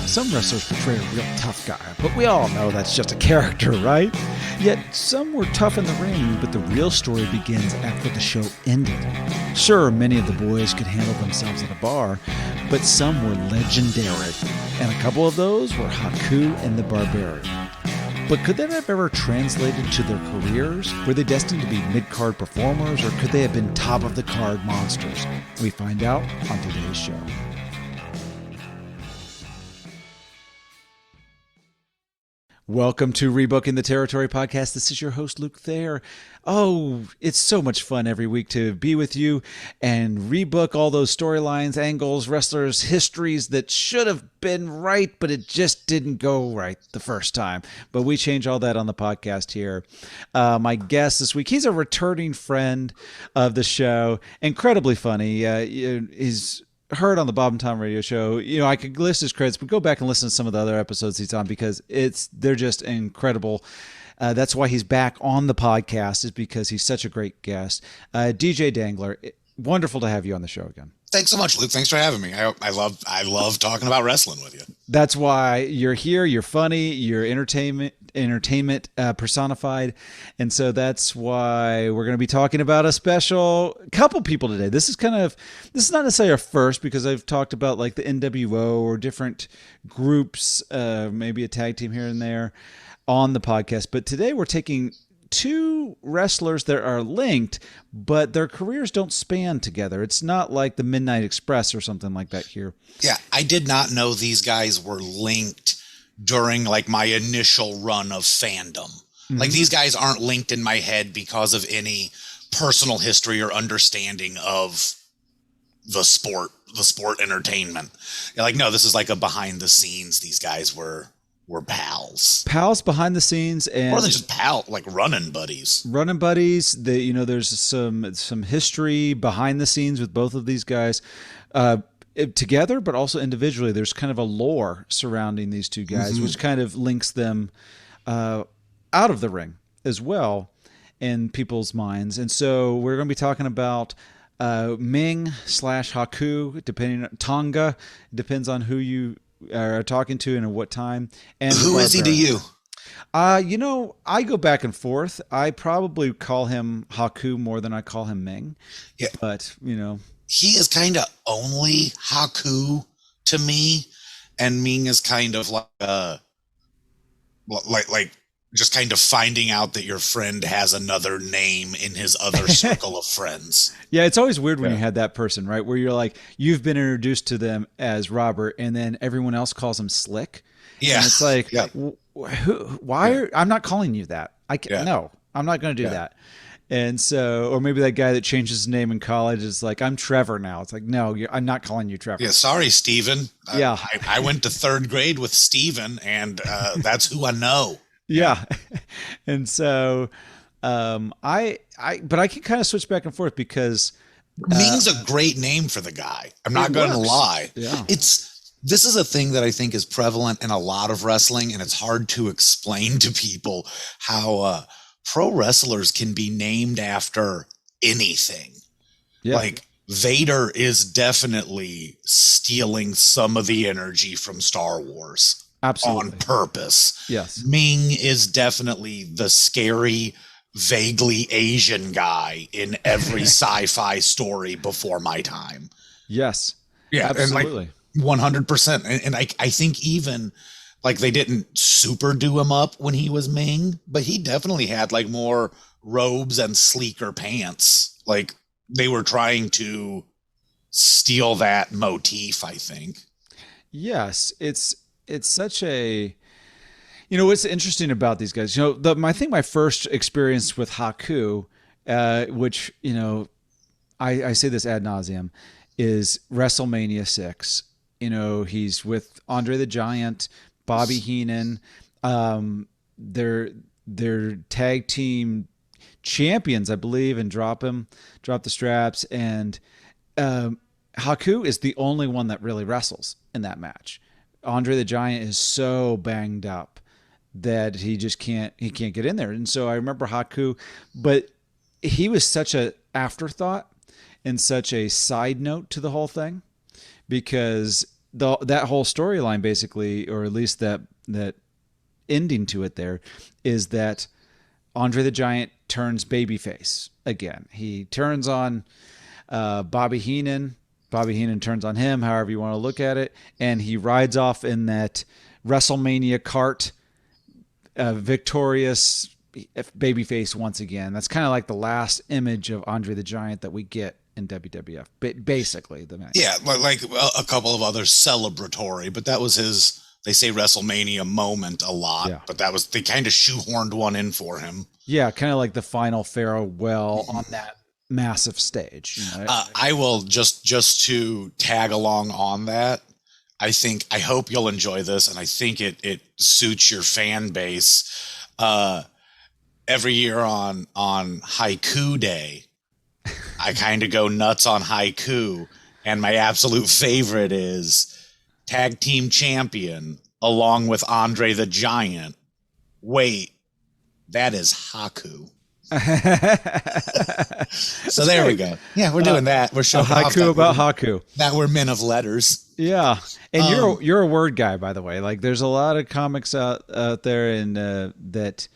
Some wrestlers portray a real tough guy, but we all know that's just a character, right? Yet some were tough in the ring, but the real story begins after the show ended. Sure, many of the boys could handle themselves at a bar, but some were legendary, and a couple of those were Haku and the Barbarian. But could that have ever translated to their careers? Were they destined to be mid-card performers, or could they have been top-of-the-card monsters? We find out on today's show. Welcome to Rebooking the Territory podcast. This is your host, Luke Thayer. Oh, it's so much fun every week to be with you and rebook all those storylines, angles, wrestlers, histories that should have been right, but it just didn't go right the first time. But we change all that on the podcast here. My guest this week, he's a returning friend of the show, incredibly funny. He's heard on the Bob and Tom radio show. You know, I could list his credits, but go back and listen to some of the other episodes he's on because they're just incredible. That's why he's back on the podcast, is because he's such a great guest. DJ Dangler, wonderful to have you on the show again. Thanks so much, Luke. Thanks for having me. I love talking about wrestling with you. That's why you're here. You're funny. You're entertainment personified. And so that's why we're going to be talking about a special couple people today. This is not necessarily our first, because I've talked about like the NWO or different groups, maybe a tag team here and there on the podcast. But today we're taking two wrestlers that are linked, but their careers don't span together. It's not like the Midnight Express or something like that here. Yeah, I did not know these guys were linked during like my initial run of fandom. Mm-hmm. Like these guys aren't linked in my head because of any personal history or understanding of the sport entertainment. You're like, no, this is like a behind the scenes. These guys were pals behind the scenes, and more than just like running buddies. There's some history behind the scenes with both of these guys together, but also individually. There's kind of a lore surrounding these two guys, mm-hmm. which kind of links them out of the ring as well in people's minds. And so we're going to be talking about Meng / Haku, depending on Tonga, depends on who you are talking to and at what time. And who is he to you? I go back and forth. I probably call him Haku more than I call him Meng. Yeah. But, he is kind of only Haku to me, and Meng is kind of like just kind of finding out that your friend has another name in his other circle of friends. Yeah, it's always weird when you had that person, right? Where you're like, you've been introduced to them as Robert, and then everyone else calls him Slick. Yeah. And it's like, I'm not calling you that. No, I'm not going to do that. And so, or maybe that guy that changed his name in college is like, I'm Trevor now. It's like, no, I'm not calling you Trevor. Yeah, sorry, Steven. Yeah. I went to third grade with Steven, and that's who I know. Yeah. And so but I can kind of switch back and forth because Ming's a great name for the guy. I'm not going to lie. Yeah. This is a thing that I think is prevalent in a lot of wrestling, and it's hard to explain to people how pro wrestlers can be named after anything. Yeah. Like Vader is definitely stealing some of the energy from Star Wars. Absolutely. On purpose. Yes. Ming is definitely the scary, vaguely Asian guy in every sci-fi story before my time. Yes. Yeah. Absolutely. And like 100%. And I think even like they didn't super do him up when he was Ming, but he definitely had like more robes and sleeker pants. Like they were trying to steal that motif, I think. Yes. It's such a, what's interesting about these guys, I think my first experience with Haku, which, I say this ad nauseum, is WrestleMania 6. He's with Andre the Giant, Bobby Heenan. They're tag team champions, I believe, and drop the straps. And Haku is the only one that really wrestles in that match. Andre the Giant is so banged up that he can't get in there. And so I remember Haku, but he was such a afterthought and such a side note to the whole thing, because that whole storyline basically, or at least that ending to it there, is that Andre the Giant turns babyface again. He turns on Bobby Heenan. Bobby Heenan turns on him, however you want to look at it, and he rides off in that WrestleMania cart, victorious babyface once again. That's kind of like the last image of Andre the Giant that we get in WWF. Basically, the match. Yeah, like a couple of other celebratory, but that was his. They say WrestleMania moment a lot, but they kind of shoehorned one in for him. Yeah, kind of like the final farewell on that massive stage. You know? I will just to tag along on that. I hope you'll enjoy this, and I think it suits your fan base. Every year on Haiku Day, I kind of go nuts on haiku, and my absolute favorite is tag team champion along with Andre the Giant. Wait, that is Haku. So there we go. Yeah, we're doing that. We're showing haiku about Haku. That we're men of letters. Yeah, and you're a word guy, by the way. Like, there's a lot of comics out there, and that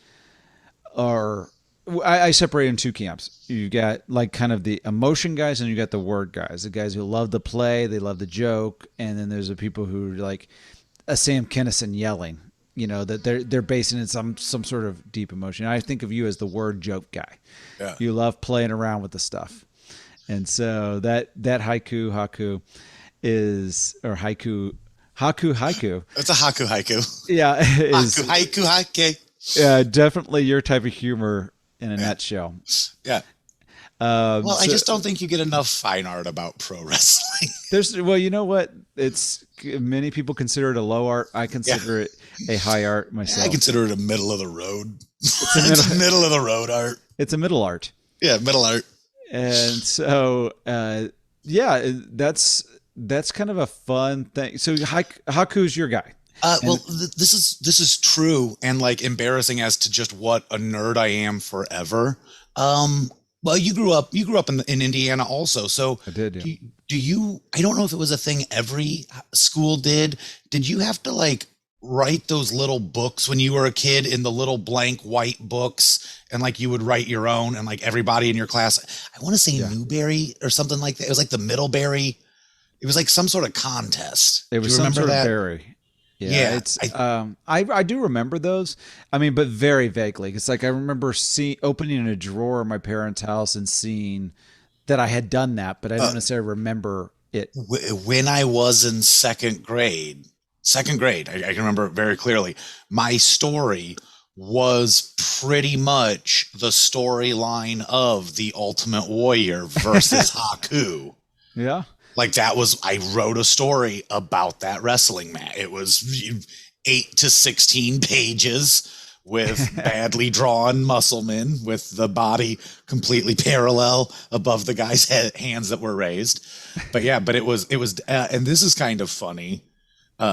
are. I separate in two camps. You got like kind of the emotion guys, and you got the word guys. The guys who love the play, they love the joke, and then there's the people who are like a Sam Kinison yelling. You know, that they're basing in some sort of deep emotion. I think of you as the word joke guy. Yeah. You love playing around with the stuff, and so that haiku is, or haiku. It's a haiku. Yeah, is haiku. Yeah, definitely your type of humor in a nutshell. Yeah. I just don't think you get enough fine art about pro wrestling. Well, you know what? Many people consider it a low art. I consider it a high art myself. I consider it a middle of the road. It's a middle of the road art. It's a middle art. Yeah, middle art. And so, that's kind of a fun thing. So Haku's your guy. This is true, and like embarrassing as to just what a nerd I am forever. Well, you grew up in Indiana also, so I did. Yeah. Do you? I don't know if it was a thing every school did. Did you have to like write those little books when you were a kid in the little blank white books, and like you would write your own, and like everybody in your class? I want to say Newberry or something like that. It was like the Middlebury. It was like some sort of contest. It was some sort of berry. Yeah, I do remember those. I mean, but very vaguely. It's like I remember opening a drawer in my parents' house and seeing that I had done that, but I don't necessarily remember it. When I was in second grade, I can remember it very clearly. My story was pretty much the storyline of the Ultimate Warrior versus Haku. Yeah. Like I wrote a story about that wrestling match. It was 8 to 16 pages with badly drawn muscle men with the body completely parallel above the guy's hands that were raised. But it was, and this is kind of funny.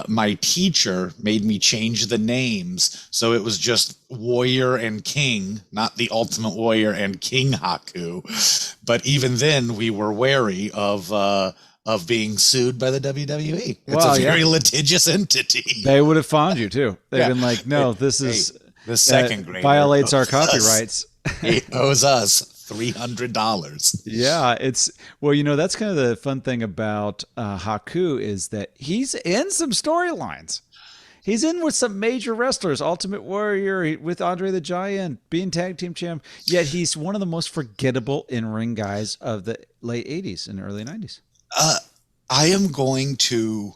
My teacher made me change the names. So it was just Warrior and King, not the Ultimate Warrior and King Haku. But even then we were wary of being sued by the WWE. It's a very litigious entity. They would have found you too. They've been like, no, this is the second grade violates our copyrights. He owes us $300. Yeah, that's kind of the fun thing about Haku is that he's in some storylines. He's in with some major wrestlers, Ultimate Warrior with Andre the Giant, being tag team champ. Yet he's one of the most forgettable in-ring guys of the late 80s and early 90s. I am going to.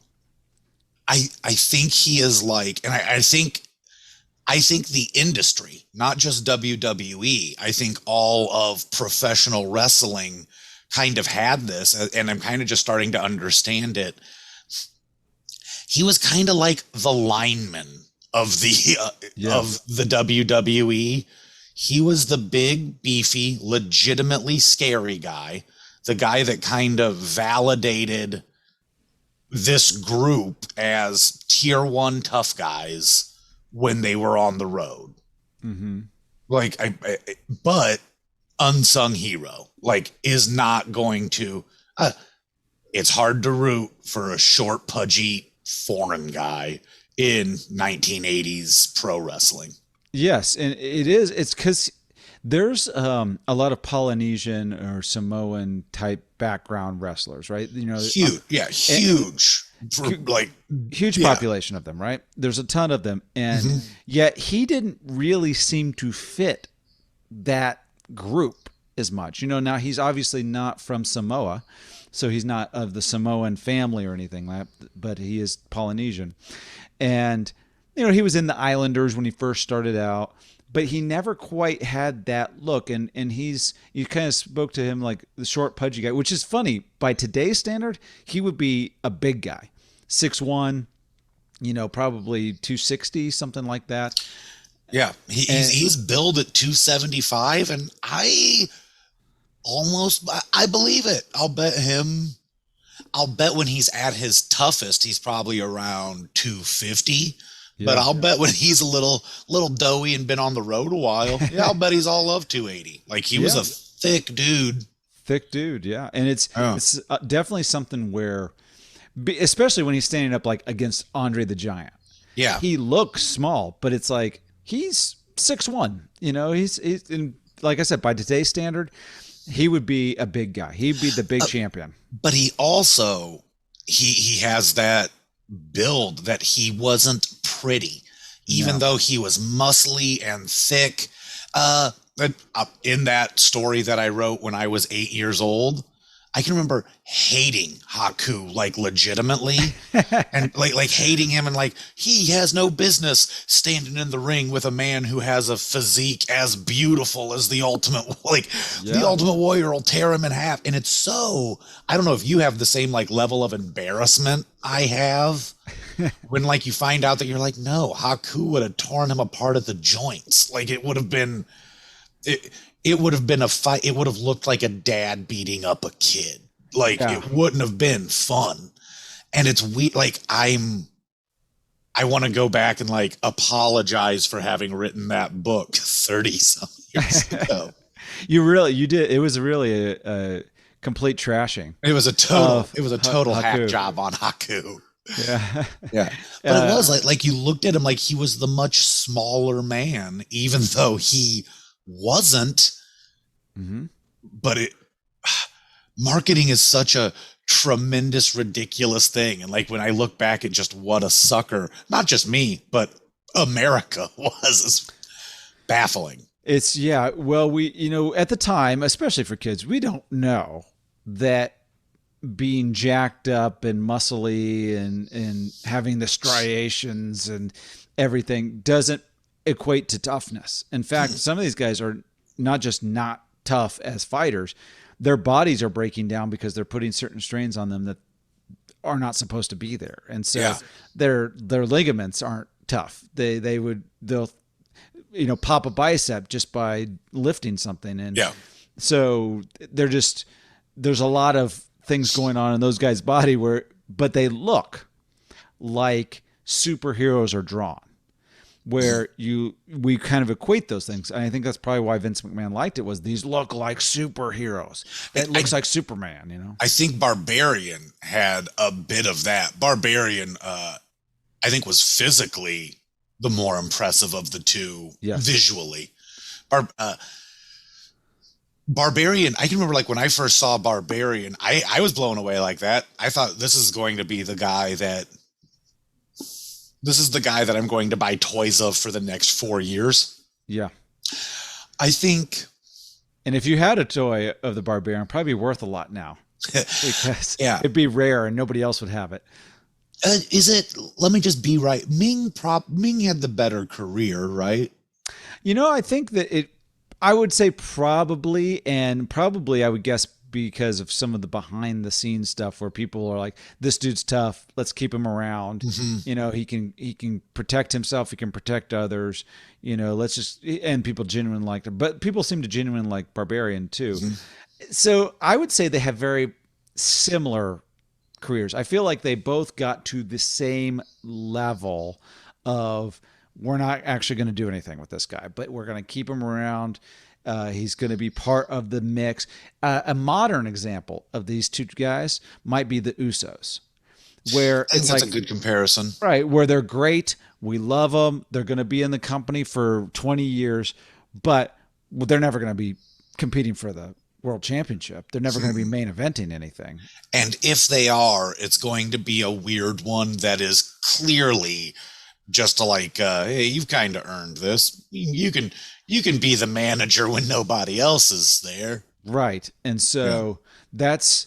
I think he is like, and I think the industry, not just WWE. I think all of professional wrestling kind of had this, and I'm kind of just starting to understand it. He was kind of like the lineman of the WWE. He was the big, beefy, legitimately scary guy. The guy that kind of validated this group as tier 1 tough guys when they were on the road. Mm-hmm. Like, but unsung hero, like, is not going to, it's hard to root for a short, pudgy foreign guy in 1980s pro wrestling. Yes, and it is. It's because there's a lot of Polynesian or Samoan type background wrestlers, right? Huge, huge, huge population of them, right? There's a ton of them, and yet he didn't really seem to fit that group as much. Now he's obviously not from Samoa, so he's not of the Samoan family or anything like that, but he is Polynesian. And, he was in the Islanders when he first started out, but he never quite had that look. And you kind of spoke to him like the short, pudgy guy, which is funny. By today's standard, he would be a big guy, 6'1", probably 260, something like that. Yeah, he's billed at 275, and I believe it. I'll bet when he's at his toughest, he's probably around 250. Yeah. But I'll bet when he's a little doughy and been on the road a while, I'll bet he's all of 280. Like he was a thick dude. Thick dude, yeah. And it's definitely something where, especially when he's standing up like against Andre the Giant. Yeah. He looks small, but it's like he's 6'1". He's in, like I said, by today's standard, he would be a big guy. He'd be the big champion. But he also he has that build that he wasn't pretty, even though he was muscly and thick. In that story that I wrote when I was 8 years old, I can remember hating Haku, like legitimately, and like hating him, and like he has no business standing in the ring with a man who has a physique as beautiful as the Ultimate, the Ultimate Warrior will tear him in half. And it's so, I don't know if you have the same like level of embarrassment I have when like you find out that you're like, no, Haku would have torn him apart at the joints. Like it would have been a fight. It would have looked like a dad beating up a kid. Like it wouldn't have been fun. And it's weird. Like I want to go back and like apologize for having written that book 30 some years ago. You did. It was really a complete trashing. It was a total hack job on Haku. Yeah. Yeah. But it was like you looked at him like he was the much smaller man, even though he wasn't. But marketing is such a tremendous, ridiculous thing. And like when I look back at just what a sucker, not just me, but America was, it's baffling. It's well, we, at the time, especially for kids, we don't know that being jacked up and muscly and having the striations and everything doesn't equate to toughness. In fact, some of these guys are not just not tough as fighters, their bodies are breaking down because they're putting certain strains on them that are not supposed to be there. And so their ligaments aren't tough. They'll pop a bicep just by lifting something. And so there's a lot of things going on in those guys' body but they look like superheroes are drawn. Where we kind of equate those things. And I think that's probably why Vince McMahon liked it, was these look like superheroes. It looks like Superman, I think Barbarian had a bit of that. Barbarian, I think, was physically the more impressive of the two visually. Barbarian, I can remember like when I first saw Barbarian, I was blown away like that. I thought this is going to be the guy that I'm going to buy toys of for the next 4 years. Yeah. I think. And if you had a toy of the Barbarian, it'd probably be worth a lot now. Because it'd be rare and nobody else would have it. Let me just be right. Meng had the better career, right? I think that I would say probably I would guess because of some of the behind the scenes stuff where people are like, this dude's tough, let's keep him around. He can protect himself, he can protect others, and people genuinely liked him, but people seem to genuinely like Barbarian too. So I would say they have very similar careers. I feel like they both got to the same level of, we're not actually going to do anything with this guy, but we're going to keep him around He's going to be part of the mix. A modern example of these two guys might be the Usos, where I think that's a good comparison. Right, where they're great. We love them. They're going to be in the company for 20 years, but they're never going to be competing for the world championship. They're never going to be main eventing anything. And if they are, it's going to be a weird one that is clearly just like, hey, you've kind of earned this. You can be the manager when nobody else is there. Right. And so that's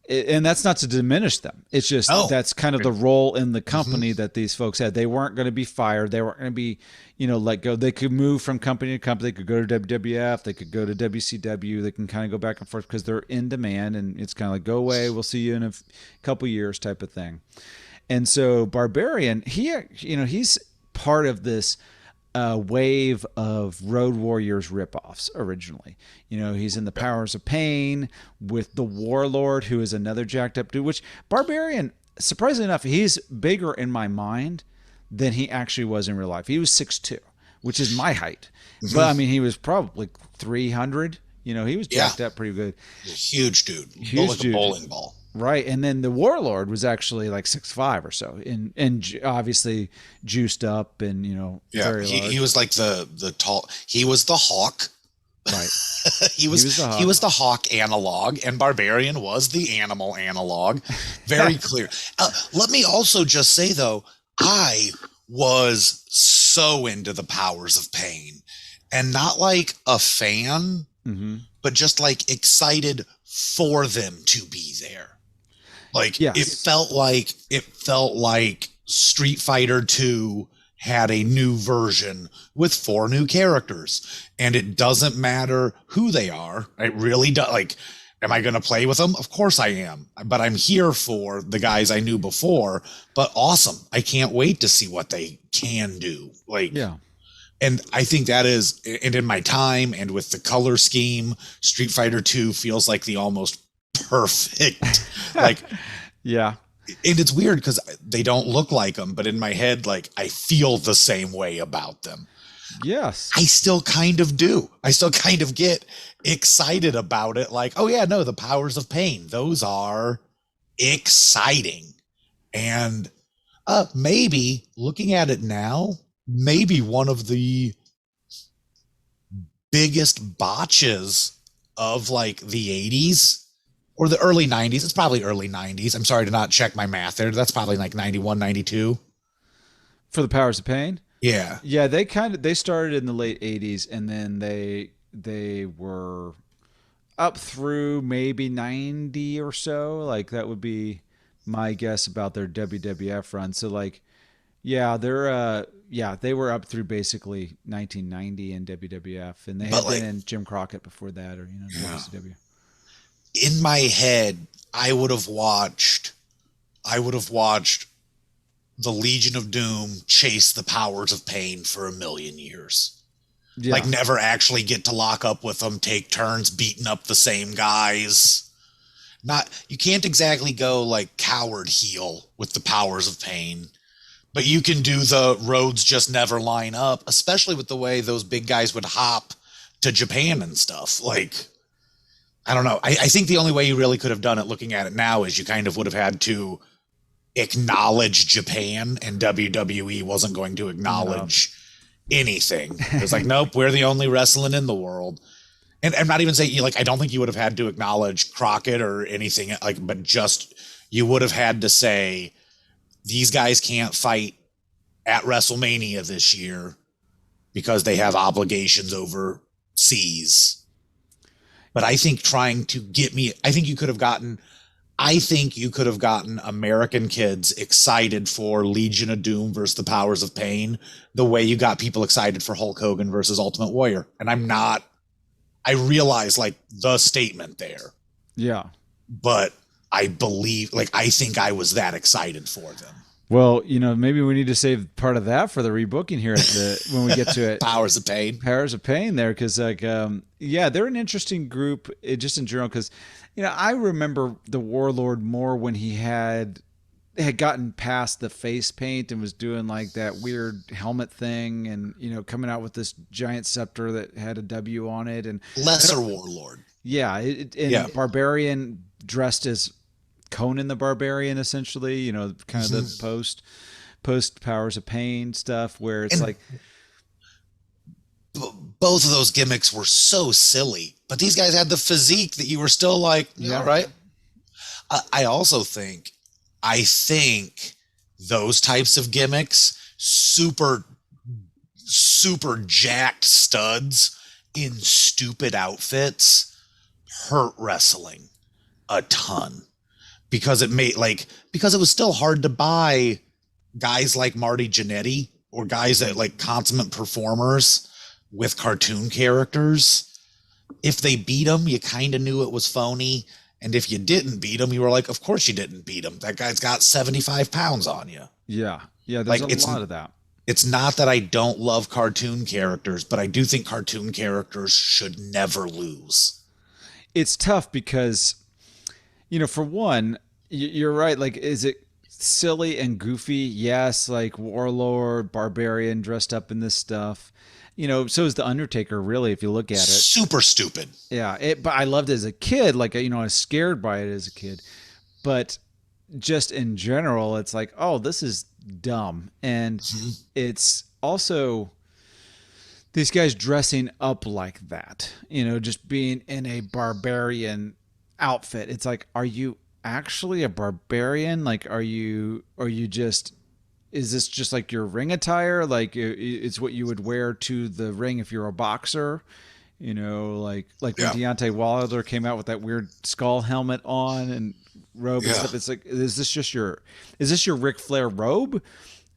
not to diminish them. It's just that's kind of the role in the company that these folks had. They weren't going to be fired. They weren't going to be, let go. They could move from company to company. They could go to WWF. They could go to WCW. They can kind of go back and forth because they're in demand. And it's kind of like, go away. We'll see you in a couple years type of thing. And so Barbarian, he's part of this wave of Road Warriors ripoffs originally. He's in the Powers of Pain with the Warlord, who is another jacked up dude, which Barbarian, surprisingly enough, he's bigger in my mind than he actually was in real life. He was 6'2", which is my height. Mm-hmm. But I mean, he was probably 300. He was jacked up pretty good. Huge dude. Huge like a bowling ball. Right, and then the Warlord was actually like 6'5" or so, and obviously juiced up and very large. He was like the tall. He was the Hawk. Right. He was the Hawk analog, and Barbarian was the animal analog. Very clear. Let me also just say though, I was so into the Powers of Pain, and not like a fan, but just like excited for them to be there. Like it felt like Street Fighter 2 had a new version with 4 new characters, and it doesn't matter who they are. It really does. Like, am I going to play with them? Of course I am, but I'm here for the guys I knew before. But awesome. I can't wait to see what they can do. And I think that is, and in my time and with the color scheme, Street Fighter 2 feels like the almost perfect, and it's weird because they don't look like them, but in my head, like, I feel the same way about them. Yes, I still kind of do. I still kind of get excited about it. Like, oh yeah, no, the Powers of Pain, those are exciting. And maybe looking at it now, maybe one of the biggest botches of like the 80s or the early 90s. It's probably early 90s. I'm sorry to not check my math there. That's probably like 91, 92. For the Powers of Pain? Yeah. Yeah, they started in the late 80s, and then they were up through maybe 90 or so. Like, that would be my guess about their WWF run. So like, they were up through basically 1990 in WWF, and they had been in Jim Crockett before that, or WCW. In my head, I would have watched the Legion of Doom chase the Powers of Pain for a million years. Yeah. Like, never actually get to lock up with them, take turns beating up the same guys. You can't exactly go like coward heel with the Powers of Pain. But you can do the roads just never line up, especially with the way those big guys would hop to Japan and stuff. Like, I don't know. I think the only way you really could have done it looking at it now is you kind of would have had to acknowledge Japan, and WWE wasn't going to acknowledge anything. It was like, nope, we're the only wrestling in the world. And I'm not even saying, like, I don't think you would have had to acknowledge Crockett or anything, like, but just you would have had to say, these guys can't fight at WrestleMania this year because they have obligations overseas. But I think I think you could have gotten American kids excited for Legion of Doom versus the Powers of Pain the way you got people excited for Hulk Hogan versus Ultimate Warrior. And I realize like the statement there. Yeah. But I think I was that excited for them. Well, maybe we need to save part of that for the rebooking here when we get to it. Powers of Pain there. Cause like, they're an interesting group just in general. Cause, I remember the Warlord more when he had had gotten past the face paint and was doing like that weird helmet thing, and coming out with this giant scepter that had a W on it, and Lesser warlord. Yeah, Barbarian dressed as Conan the Barbarian, essentially. Kind of the post Powers of Pain stuff, where it's like both of those gimmicks were so silly, but these guys had the physique that you were still like, yeah, right. I think those types of gimmicks, super jacked studs in stupid outfits, hurt wrestling a ton, because it was still hard to buy guys like Marty Jannetty or guys that like consummate performers with cartoon characters. If they beat them, you kind of knew it was phony. And if you didn't beat him, you were like, of course you didn't beat him. That guy's got 75 pounds on you. Yeah. Yeah. There's a lot of that. It's not that I don't love cartoon characters, but I do think cartoon characters should never lose. It's tough because, for one, you're right. Like, is it silly and goofy? Yes. Like Warlord, Barbarian dressed up in this stuff. So is the Undertaker, really, if you look at it. Super stupid. Yeah, but I loved it as a kid. Like, I was scared by it as a kid. But just in general, it's like, oh, this is dumb. And it's also these guys dressing up like that, just being in a barbarian outfit. It's like, are you actually a barbarian? Like, are you just... Is this just like your ring attire? Like it's what you would wear to the ring if you're a boxer, like when Deontay Wilder came out with that weird skull helmet on and robe and stuff. It's like, is this your Ric Flair robe,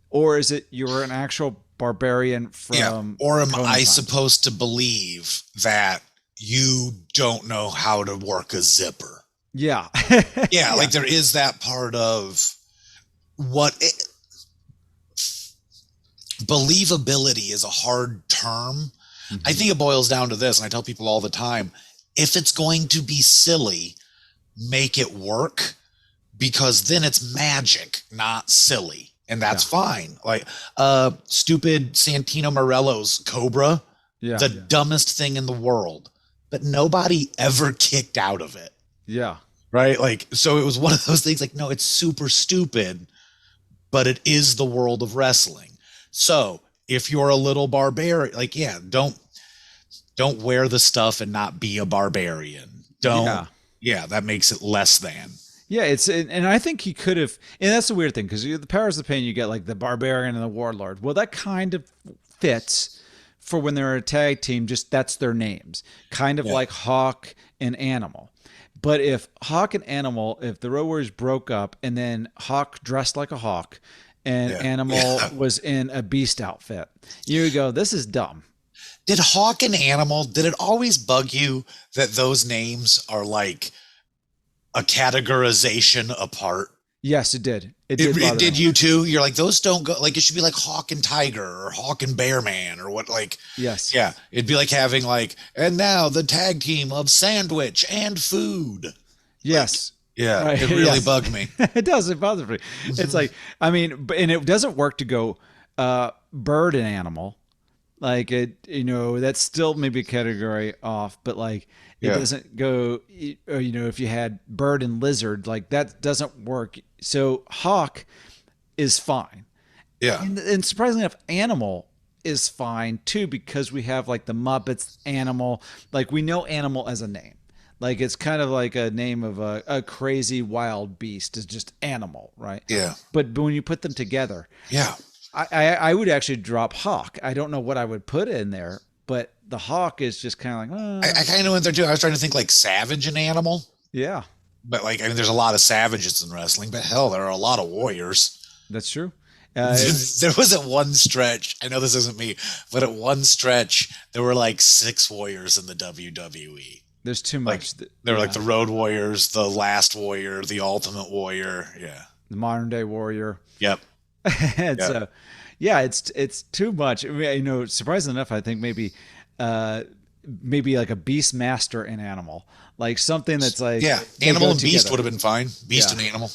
or is it you're an actual barbarian from? Yeah. Or am I supposed to believe that you don't know how to work a zipper? Yeah. Yeah. Like there is that part of believability is a hard term. I think it boils down to this, and I tell people all the time, if it's going to be silly, make it work, because then it's magic, not silly. And that's fine. Like stupid Santino Morella's Cobra, the dumbest thing in the world, but nobody ever kicked out of it. Yeah. Right? Like, so it was one of those things like, no, it's super stupid, but it is the world of wrestling. So if you're a little barbarian, like, don't wear the stuff and not be a barbarian. That makes it less than. Yeah, and I think he could have, and that's the weird thing, because the Powers of Pain, you get like the Barbarian and the Warlord. Well, that kind of fits for when they're a tag team, just that's their names. Kind of like Hawk and Animal. But if Hawk and Animal, if the Road Warriors broke up and then Hawk dressed like a hawk, and Animal was in a beast outfit, you would go, this is dumb. Did Hawk and Animal, did it always bug you that those names are like a categorization apart? Yes, it did. It did you too? You're like, those don't go, like, it should be like Hawk and Tiger or Hawk and Bear Man or what, like. Yes. Yeah. It'd be like having like, and now the tag team of Sandwich and Food. Yes. Like, yeah, right. It really bugged me. It does. It bothers me. It's like, I mean, and it doesn't work to go bird and animal. Like it, that's still maybe a category off, but like it doesn't go, if you had bird and lizard, like that doesn't work. So Hawk is fine. Yeah. And surprisingly enough, Animal is fine too, because we have like the Muppets Animal. Like we know Animal as a name. Like it's kind of like a name of a crazy wild beast is just Animal, right? Yeah. But when you put them together, I would actually drop Hawk. I don't know what I would put in there, but the Hawk is just kind of like. I kind of went there too. I was trying to think like Savage and Animal. Yeah. But like, I mean, there's a lot of savages in wrestling, but hell, there are a lot of warriors. That's true. There was at one stretch, I know this isn't me, but at one stretch, there were like 6 warriors in the WWE. There's too much. They were like the Road Warriors, the Last Warrior, the Ultimate Warrior. Yeah. The modern day warrior. Yep. It's too much. I mean, surprisingly enough, I think maybe like a Beast Master and Animal, like something that's like, Animal and Beast would have been fine. Beast and Animal.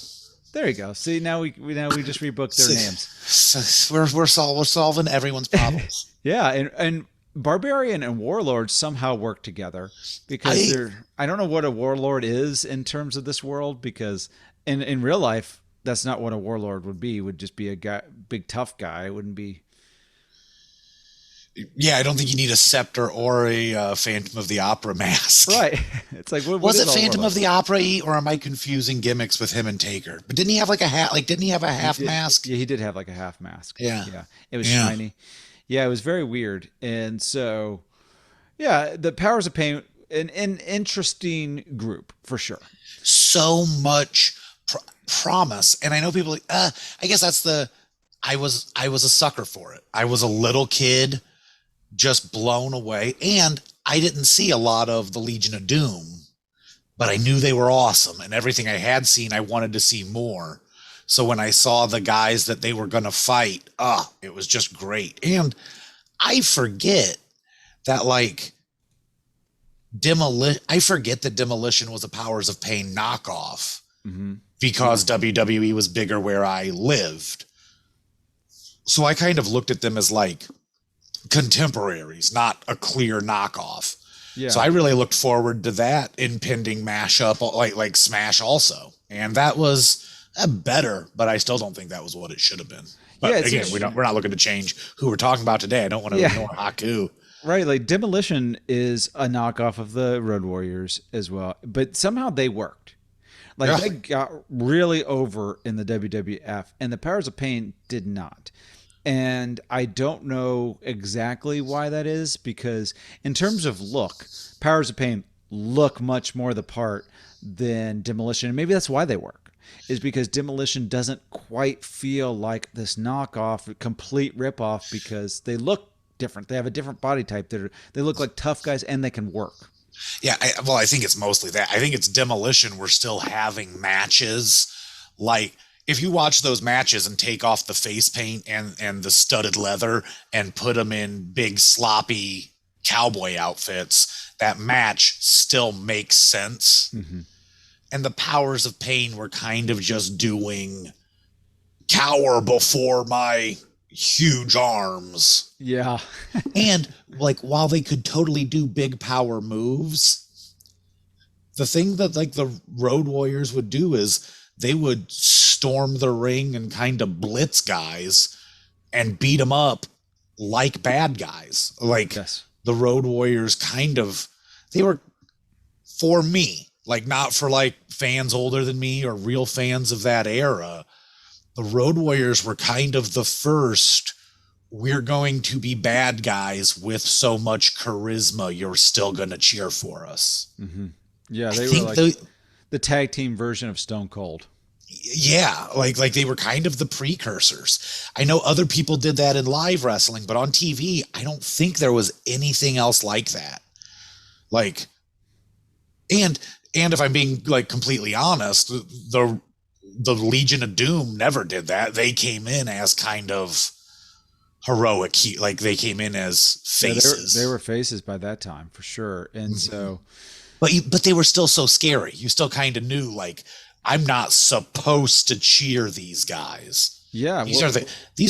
There you go. See, now we just rebooked their names. We're solving everyone's problems. Yeah, and Barbarian and Warlord somehow work together because I don't know what a Warlord is in terms of this world, because in real life that's not what a Warlord would be. It would just be a guy, big tough guy. It wouldn't be. Yeah, I don't think you need a scepter or a Phantom of the Opera mask. Right. It's like, what was it Phantom of the Opera, or am I confusing gimmicks with him and Taker? But didn't he have like a hat? Like, didn't he have a half mask? Yeah, he did have like a half mask. Yeah. Yeah. It was shiny. Yeah, it was very weird. And so, yeah, the Powers of Pain, an interesting group for sure. So much promise. And I know people like, I guess that's I was a sucker for it. I was a little kid just blown away. And I didn't see a lot of the Legion of Doom, but I knew they were awesome. And everything I had seen, I wanted to see more. So when I saw the guys that they were going to fight, it was just great. And I forget that Demolition was a Powers of Pain knockoff because WWE was bigger where I lived. So I kind of looked at them as like contemporaries, not a clear knockoff. Yeah. So I really looked forward to that impending mashup, like Smash also. And that was better, but I still don't think that was what it should have been. But again, we're not looking to change who we're talking about today. I don't want to ignore Haku. Right, like Demolition is a knockoff of the Road Warriors as well, but somehow they worked. Like they got really over in the WWF, and the Powers of Pain did not. And I don't know exactly why that is, because in terms of look, Powers of Pain look much more the part than Demolition. And maybe that's why they work, is because Demolition doesn't quite feel like this knockoff, complete ripoff, because they look different. They have a different body type. They look like tough guys, and they can work. Yeah, I think it's mostly that. I think it's Demolition. We're still having matches like, if you watch those matches and take off the face paint and the studded leather and put them in big sloppy cowboy outfits, that match still makes sense. Mm-hmm. And the Powers of Pain were kind of just doing cower before my huge arms. Yeah. And like, while they could totally do big power moves, the thing that like the Road Warriors would do is they would storm the ring and kind of blitz guys and beat them up like bad guys. Like the Road Warriors they were, for me, like not for like fans older than me or real fans of that era, the Road Warriors were kind of the first, we're going to be bad guys with so much charisma, you're still going to cheer for us. Mm-hmm. Yeah, they were like the tag team version of Stone Cold. Yeah, like they were kind of the precursors. I know other people did that in live wrestling, but on TV, I don't think there was anything else like that. Like, and if I'm being like completely honest, the Legion of Doom never did that. They came in as kind of heroic, like they came in as faces. Yeah, they were faces by that time for sure, and so. But they were still so scary. You still kind of knew, like, I'm not supposed to cheer these guys. Yeah, these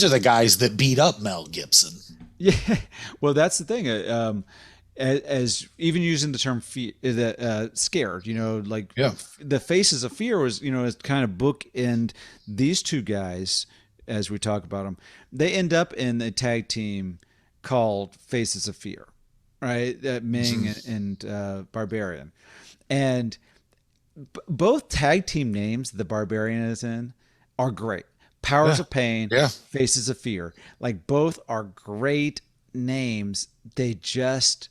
are the guys that beat up Mel Gibson. Yeah, well, that's the thing. As even using the term scared, the Faces of Fear was, is kind of bookend these two guys as we talk about them. They end up in a tag team called Faces of Fear. Right, Meng and Barbarian, and both tag team names the Barbarian is in are great. Powers of Pain, Faces of Fear, like both are great names. They just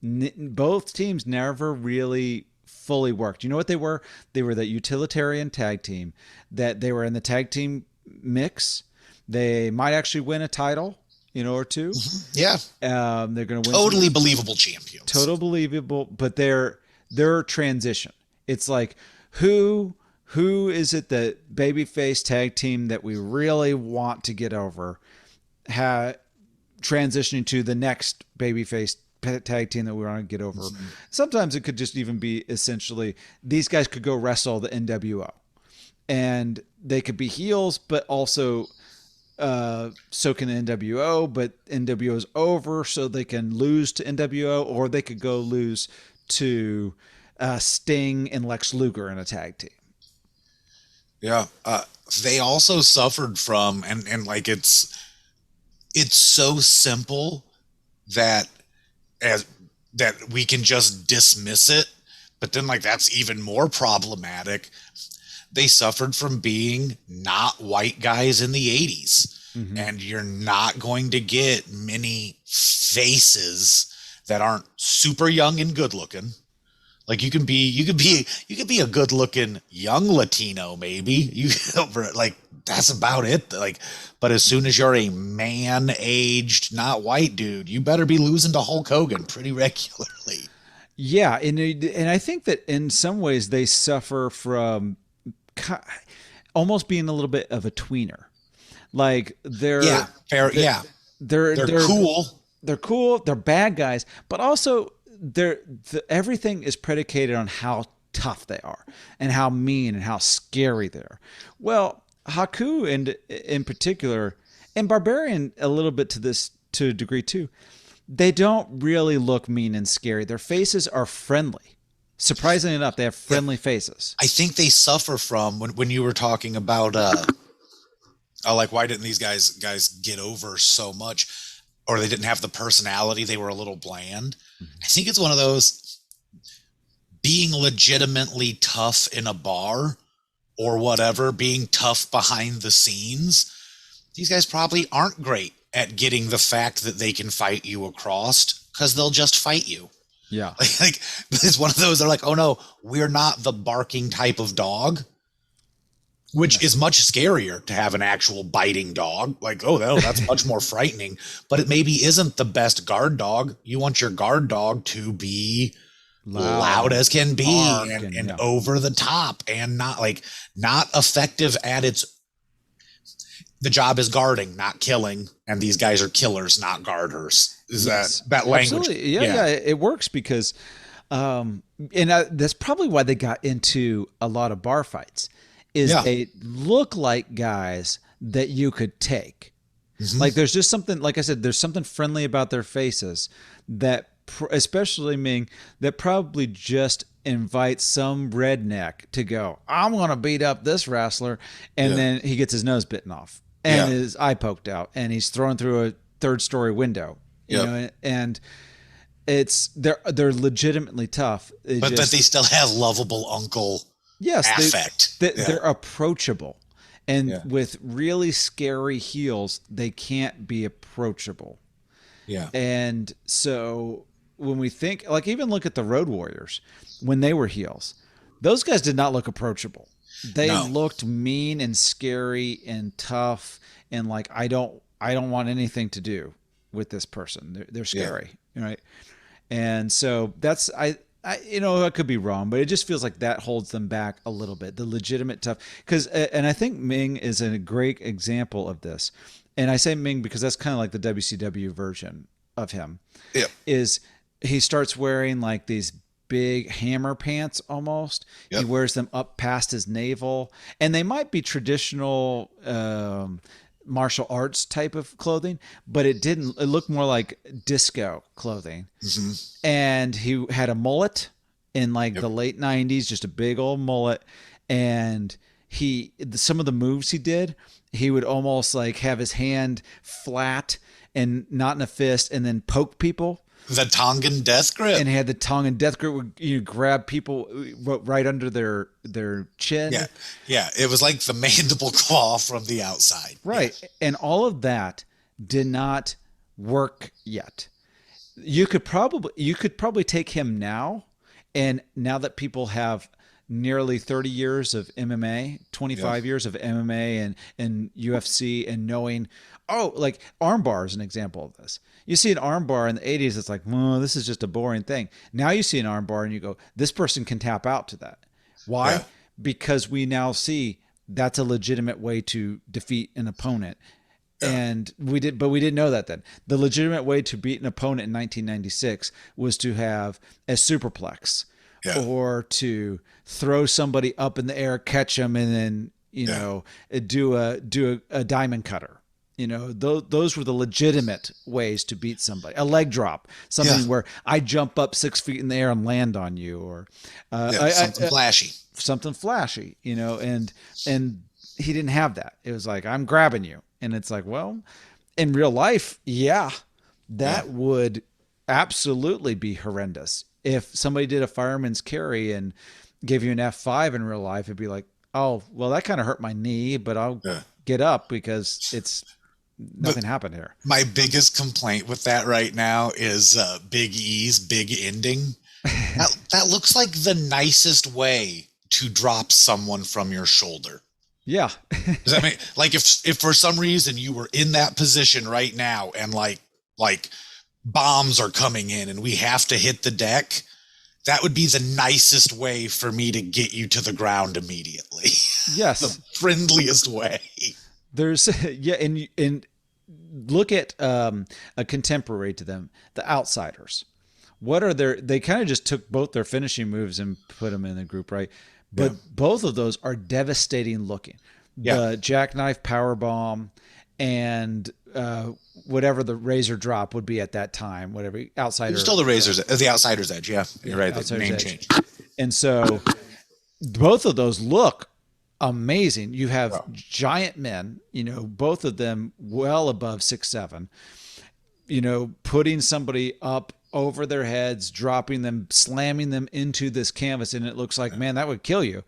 both teams never really fully worked. You know what they were? They were that utilitarian tag team that they were in the tag team mix. They might actually win a title. Or two. Yeah. They're going to win. Totally believable champions. Totally believable, but their transition. It's like, who is it, the babyface tag team that we really want to get over, transitioning to the next babyface tag team that we want to get over. Sometimes it could just even be essentially, these guys could go wrestle the NWO. and they could be heels, but also so can NWO, but NWO is over, so they can lose to NWO, or they could go lose to Sting and Lex Luger in a tag team. Yeah. They also suffered from, and like it's so simple that that we can just dismiss it, but then like that's even more problematic. They suffered from being not white guys in the 80s. Mm-hmm. And you're not going to get many faces that aren't super young and good looking. Like you could be a good looking young Latino, maybe. Like that's about it. Like, but as soon as you're a man aged, not white dude, you better be losing to Hulk Hogan pretty regularly. Yeah. And I think that in some ways they suffer from almost being a little bit of a tweener. Like they're cool. They're cool. They're bad guys, but also everything is predicated on how tough they are and how mean and how scary they are. Well, Haku in particular, and Barbarian a little bit to a degree too, they don't really look mean and scary. Their faces are friendly. Surprisingly enough, they have friendly faces. I think they suffer from when you were talking about like why didn't these guys get over so much, or they didn't have the personality, they were a little bland. Mm-hmm. I think it's one of those being legitimately tough in a bar or whatever, being tough behind the scenes. These guys probably aren't great at getting the fact that they can fight you across, because they'll just fight you. Yeah. Like it's one of those, they're like, oh no, we're not the barking type of dog. Which is much scarier to have an actual biting dog. Like, oh, that's much more frightening. But it maybe isn't the best guard dog. You want your guard dog to be loud as can be and over the top and not effective at its. The job is guarding, not killing. And these guys are killers, not guarders. Is that language? Absolutely. Yeah, it works because, that's probably why they got into a lot of bar fights. They look like guys that you could take. Mm-hmm. Like there's just something, like I said, there's something friendly about their faces that, especially Meng, that probably just invites some redneck to go, I'm going to beat up this wrestler. And then he gets his nose bitten off and his eye poked out and he's thrown through a 3rd-story window, you know, and they're legitimately tough. But they still have lovable uncle. Yes, affect. They're approachable. And with really scary heels, they can't be approachable. Yeah. And so when we think, like even look at the Road Warriors, when they were heels, those guys did not look approachable. They looked mean and scary and tough and like, I don't want anything to do with this person. They're scary, right? And so that's, I could be wrong, but it just feels like that holds them back a little bit. The legitimate tough, and I think Meng is a great example of this. And I say Meng because that's kind of like the WCW version of him. Yeah, is he starts wearing like these big hammer pants almost. Yep. He wears them up past his navel, and they might be traditional martial arts type of clothing, but it looked more like disco clothing. Mm-hmm. And he had a mullet in the late 90s, just a big old mullet. And some of the moves he did, he would almost like have his hand flat and not in a fist and then poke people. The Tongan death grip. And he had the Tongan death grip where you grab people right under their chin. Yeah. Yeah. It was like the mandible claw from the outside. Right. Yeah. And all of that did not work yet. You could probably take him now. And now that people have nearly 30 years of MMA, 25 years of MMA and UFC and knowing, like armbar is an example of this. You see an armbar in the 80s, it's like, well, this is just a boring thing. Now you see an armbar and you go, this person can tap out to that. Why? Yeah. Because we now see that's a legitimate way to defeat an opponent. Yeah. And we didn't know that then. The legitimate way to beat an opponent in 1996 was to have a superplex or to throw somebody up in the air, catch them, and then do a diamond cutter. Those were the legitimate ways to beat somebody. A leg drop, something where I jump up 6 feet in the air and land on you, or something flashy, and he didn't have that. It was like, I'm grabbing you. And it's like, well, in real life, that would absolutely be horrendous. If somebody did a fireman's carry and gave you an F5 in real life, it'd be like, oh, well, that kind of hurt my knee, but I'll get up because nothing happened here. My biggest complaint with that right now is Big E's big ending. That looks like the nicest way to drop someone from your shoulder. Yeah. Does that mean, like, if for some reason you were in that position right now and like bombs are coming in and we have to hit the deck, that would be the nicest way for me to get you to the ground immediately. Yes. The friendliest way. There's, and look at a contemporary to them, the Outsiders. What are they kind of just took both their finishing moves and put them in the group, right? But both of those are devastating looking. Yeah. The jackknife powerbomb and whatever the razor drop would be at that time, whatever outsider. Still the Outsider's Edge. Yeah, you're right. The name change. And so both of those look amazing. You have giant men, both of them well above 6'7", putting somebody up over their heads, dropping them, slamming them into this canvas. And it looks like, man, that would kill you,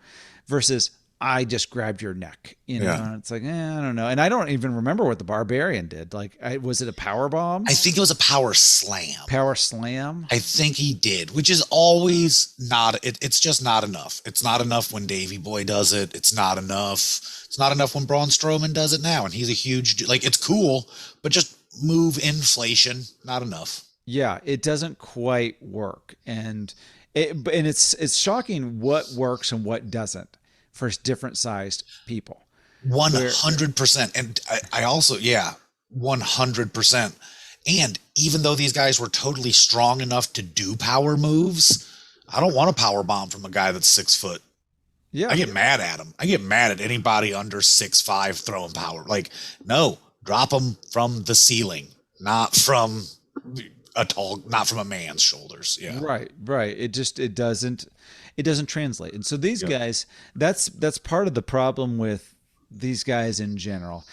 versus I just grabbed your neck, and it's like, I don't know. And I don't even remember what the Barbarian did. Like, was it a power bomb? I think it was a power slam. Power slam? I think he did, which is always it's just not enough. It's not enough when Davey Boy does it. It's not enough. It's not enough when Braun Strowman does it now. And he's a huge, like, it's cool, but just move inflation, not enough. Yeah, it doesn't quite work. And it's shocking what works and what doesn't for different sized people. 100%. And I also, 100%. And even though these guys were totally strong enough to do power moves, I don't want a power bomb from a guy that's 6 foot. Yeah. I get mad at him. I get mad at anybody under 6'5" throwing power. Like, no, drop them from the ceiling, not from a man's shoulders. Yeah. Right. It doesn't translate. And so these guys, that's part of the problem with these guys in general,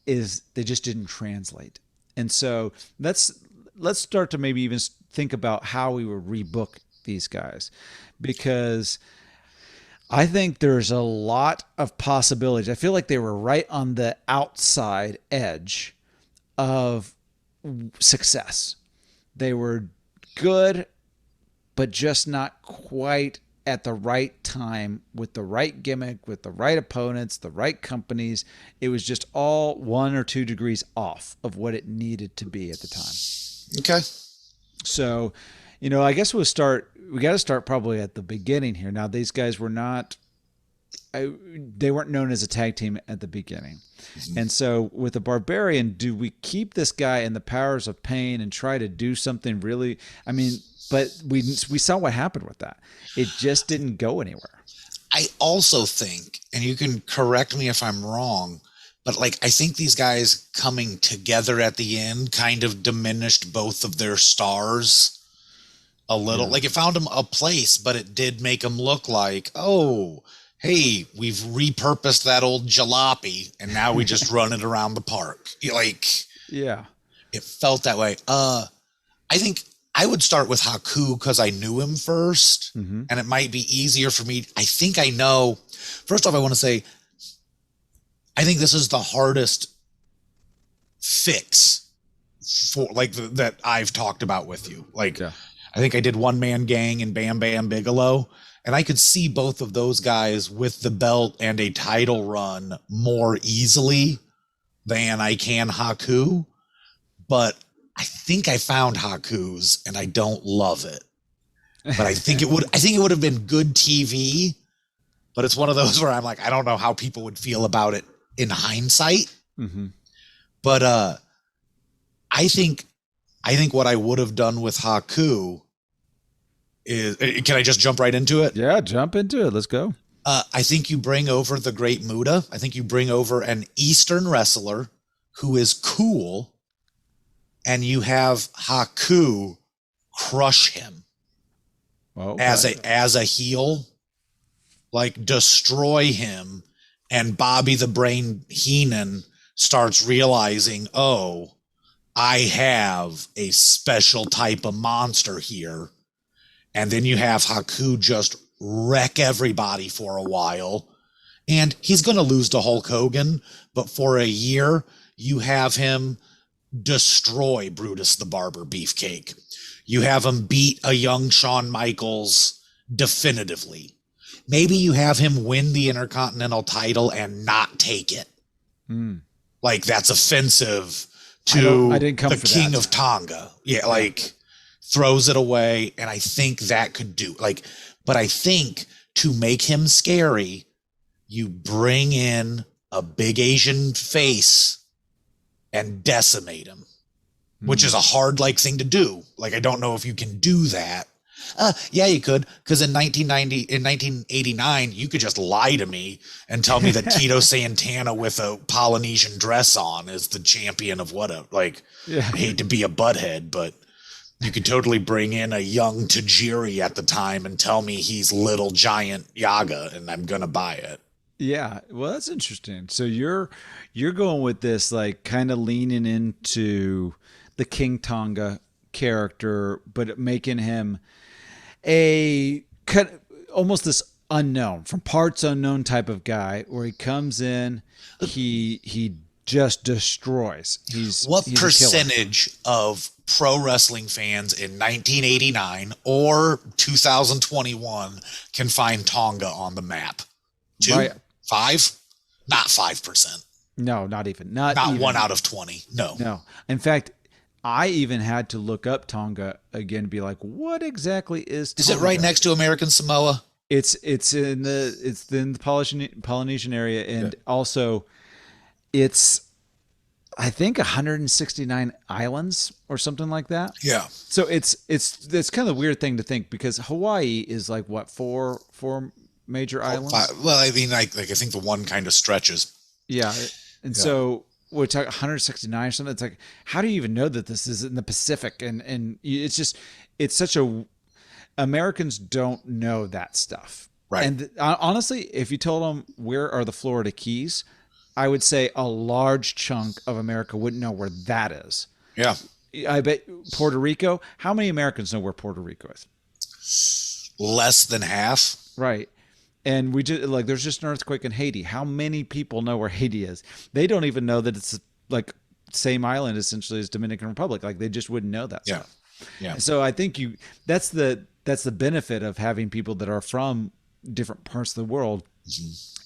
is they just didn't translate. And so let's start to maybe even think about how we would rebook these guys, because I think there's a lot of possibilities. I feel like they were right on the outside edge of success. They were good, but just not quite at the right time, with the right gimmick, with the right opponents, the right companies. It was just all 1 or 2 degrees off of what it needed to be at the time. Okay. So, I guess we got to start probably at the beginning here. Now, these guys were they weren't known as a tag team at the beginning. Mm-hmm. And so with the Barbarian, do we keep this guy in the Powers of Pain and try to do something really, but we saw what happened with that. It just didn't go anywhere. I also think, and you can correct me if I'm wrong, but I think these guys coming together at the end kind of diminished both of their stars a little. Yeah. Like, it found them a place, but it did make them look like, oh, hey, we've repurposed that old jalopy and now we just run it around the park. Yeah. It felt that way. I think I would start with Haku because I knew him first, and it might be easier for me. I think I know. First off, I want to say, I think this is the hardest fix for that I've talked about with you. I think I did One Man Gang and Bam Bam Bigelow, and I could see both of those guys with the belt and a title run more easily than I can Haku. But I think I found Haku's and I don't love it. But I think it would have been good TV, but it's one of those where I'm like, I don't know how people would feel about it in hindsight. Mm-hmm. But I think what I would have done with Haku is, can I just jump right into it? Yeah, jump into it. Let's go. I think you bring over the Great Muta. I think you bring over an Eastern wrestler who is cool, and you have Haku crush him as a heel, like destroy him, and Bobby the Brain Heenan starts realizing, oh, I have a special type of monster here. And then you have Haku just wreck everybody for a while. And he's going to lose to Hulk Hogan, but for a year, you have him destroy Brutus the Barber Beefcake. You have him beat a young Shawn Michaels definitively. Maybe you have him win the Intercontinental title and not take it. Like, that's offensive to the King of Tonga. Yeah, like, throws it away. And I think that could do, like, but I think to make him scary, you bring in a big Asian face and decimate him, which is a hard, like, thing to do. Like, I don't know if you can do that. Yeah, you could, because in 1989, you could just lie to me and tell me that Tito Santana with a Polynesian dress on is the champion of what a, like, I hate to be a butthead, but you could totally bring in a young Tajiri at the time and tell me he's little giant Yaga, and I'm going to buy it. Yeah, well, that's interesting. So you're going with this, like, kind of leaning into the King Tonga character, but making him a almost this unknown, from parts unknown type of guy, where he comes in, he just destroys. He's percentage of pro wrestling fans in 1989 or 2021 can find Tonga on the map? 5? Not 5%. No, not even. Not 1 out of 20. No. In fact, I even had to look up Tonga again to be like, what exactly is Tonga? Is it right next to American Samoa? It's in the Polynesian area, and also it's, I think, 169 islands or something like that. Yeah. So it's kind of a weird thing to think, because Hawaii is like what, four major islands? Well, I mean, I think the one kind of stretches. Yeah. And so we're talking 169 or something. It's like, how do you even know that this is in the Pacific? And it's just, it's such a, Americans don't know that stuff. Right. And honestly, if you told them where are the Florida Keys, I would say a large chunk of America wouldn't know where that is. Yeah. I bet Puerto Rico, how many Americans know where Puerto Rico is? Less than half. Right. And we just, like, there's just an earthquake in Haiti. How many people know where Haiti is? They don't even know that it's like same island essentially as Dominican Republic. Like, they just wouldn't know that stuff. Yeah. So I think that's the benefit of having people that are from different parts of the world,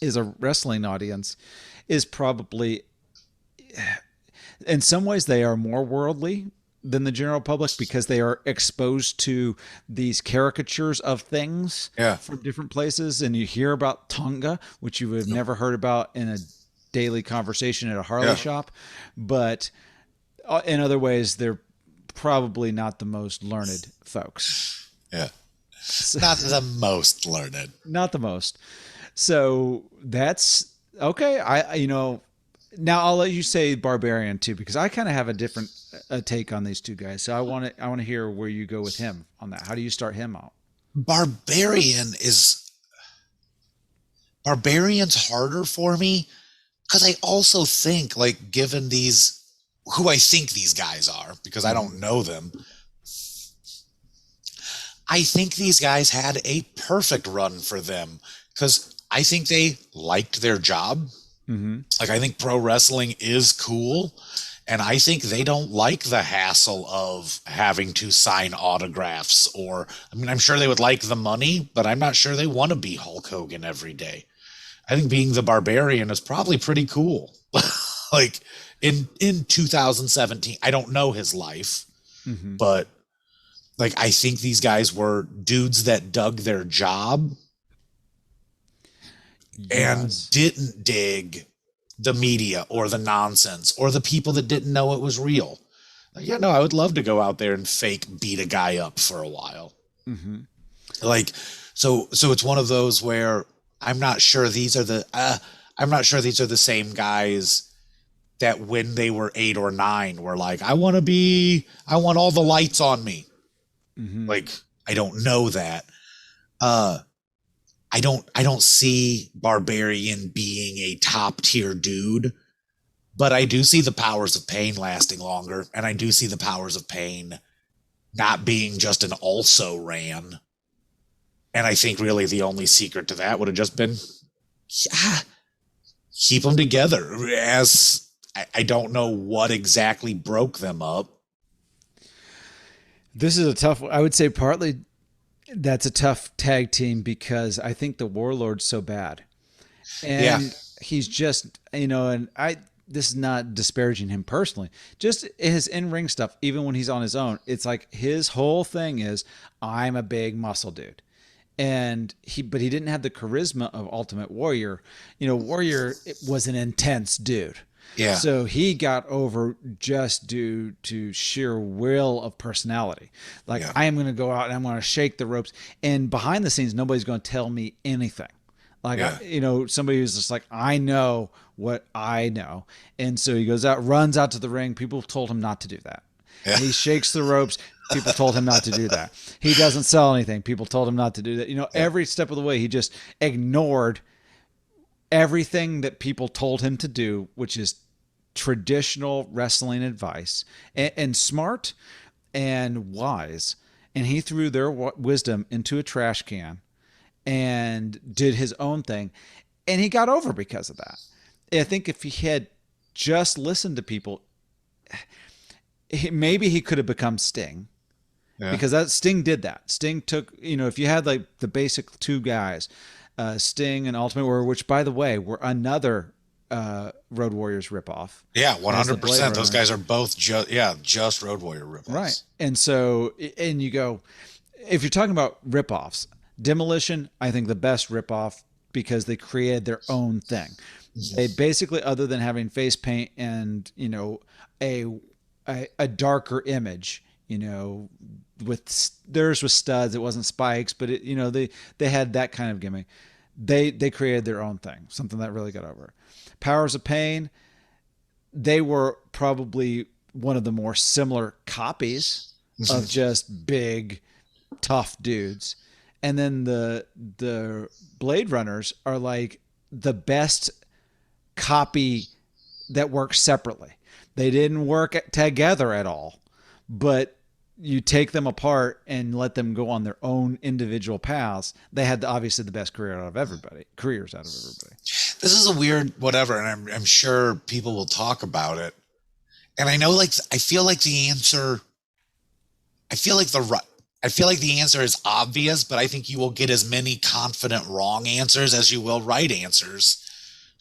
is a wrestling audience is probably, in some ways, they are more worldly than the general public, because they are exposed to these caricatures of things from different places. And you hear about Tonga, which you would have never heard about in a daily conversation at a Harley shop. But in other ways, they're probably not the most learned folks. Yeah. Not the most learned. Not the most. So that's okay. Now I'll let you say Barbarian too, because I kind of have a different take on these two guys. So I want to hear where you go with him on that. How do you start him out? Barbarian's harder for me, because I also think, like, given who I think these guys are, because I don't know them, I think these guys had a perfect run for them, because I think they liked their job. Like, I think pro wrestling is cool, and I think they don't like the hassle of having to sign autographs, or, I mean, I'm sure they would like the money, but I'm not sure they want to be Hulk Hogan every day. I think being the Barbarian is probably pretty cool. Like, in 2017, I don't know his life, but, like, I think these guys were dudes that dug their job and didn't dig the media or the nonsense or the people that didn't know it was real. Like, I would love to go out there and fake beat a guy up for a while. Like, so it's one of those where I'm not sure these are the same guys that when they were 8 or 9 were like, I want all the lights on me. Mm-hmm. Like, I don't know that. I don't see Barbarian being a top tier dude, but I do see the powers of pain lasting longer, and I do see the powers of pain not being just an also ran. And I think really the only secret to that would have just been keep them together. As I don't know what exactly broke them up. This is a tough one. I would say partly that's a tough tag team because I think the Warlord's so bad. And he's just, and this is not disparaging him personally, just his in-ring stuff, even when he's on his own, it's like his whole thing is, I'm a big muscle dude. But he didn't have the charisma of Ultimate Warrior. Warrior was an intense dude. Yeah. So he got over just due to sheer will of personality. Like, I am going to go out and I'm going to shake the ropes. And behind the scenes, nobody's going to tell me anything. Like, somebody who's just like, I know what I know. And so he goes out, runs out to the ring. People told him not to do that. Yeah. He shakes the ropes. People told him not to do that. He doesn't sell anything. People told him not to do that. Every step of the way, he just ignored everything that people told him to do, which is traditional wrestling advice, and smart and wise. And he threw their wisdom into a trash can and did his own thing. And he got over because of that. I think if he had just listened to people, maybe he could have become Sting. Yeah. Because Sting did that. Sting took, if you had like the basic two guys, Sting and Ultimate Warrior, which by the way were another Road Warriors ripoff. Yeah, 100%. Those guys are both just Road Warrior ripoffs. Right. And so, and you go, if you're talking about ripoffs, Demolition, I think the best ripoff because they created their own thing. They basically, other than having face paint and, a darker image, with theirs was studs, it wasn't spikes, but they had that kind of gimmick. They created their own thing, something that really got over. Powers of Pain, they were probably one of the more similar copies of just big, tough dudes. And then the Blade Runners are like the best copy that works separately. They didn't work together at all, but you take them apart and let them go on their own individual paths. They had obviously the best careers out of everybody. This is a weird whatever, and I'm sure people will talk about it. And I know, I feel like the answer is obvious, but I think you will get as many confident wrong answers as you will right answers.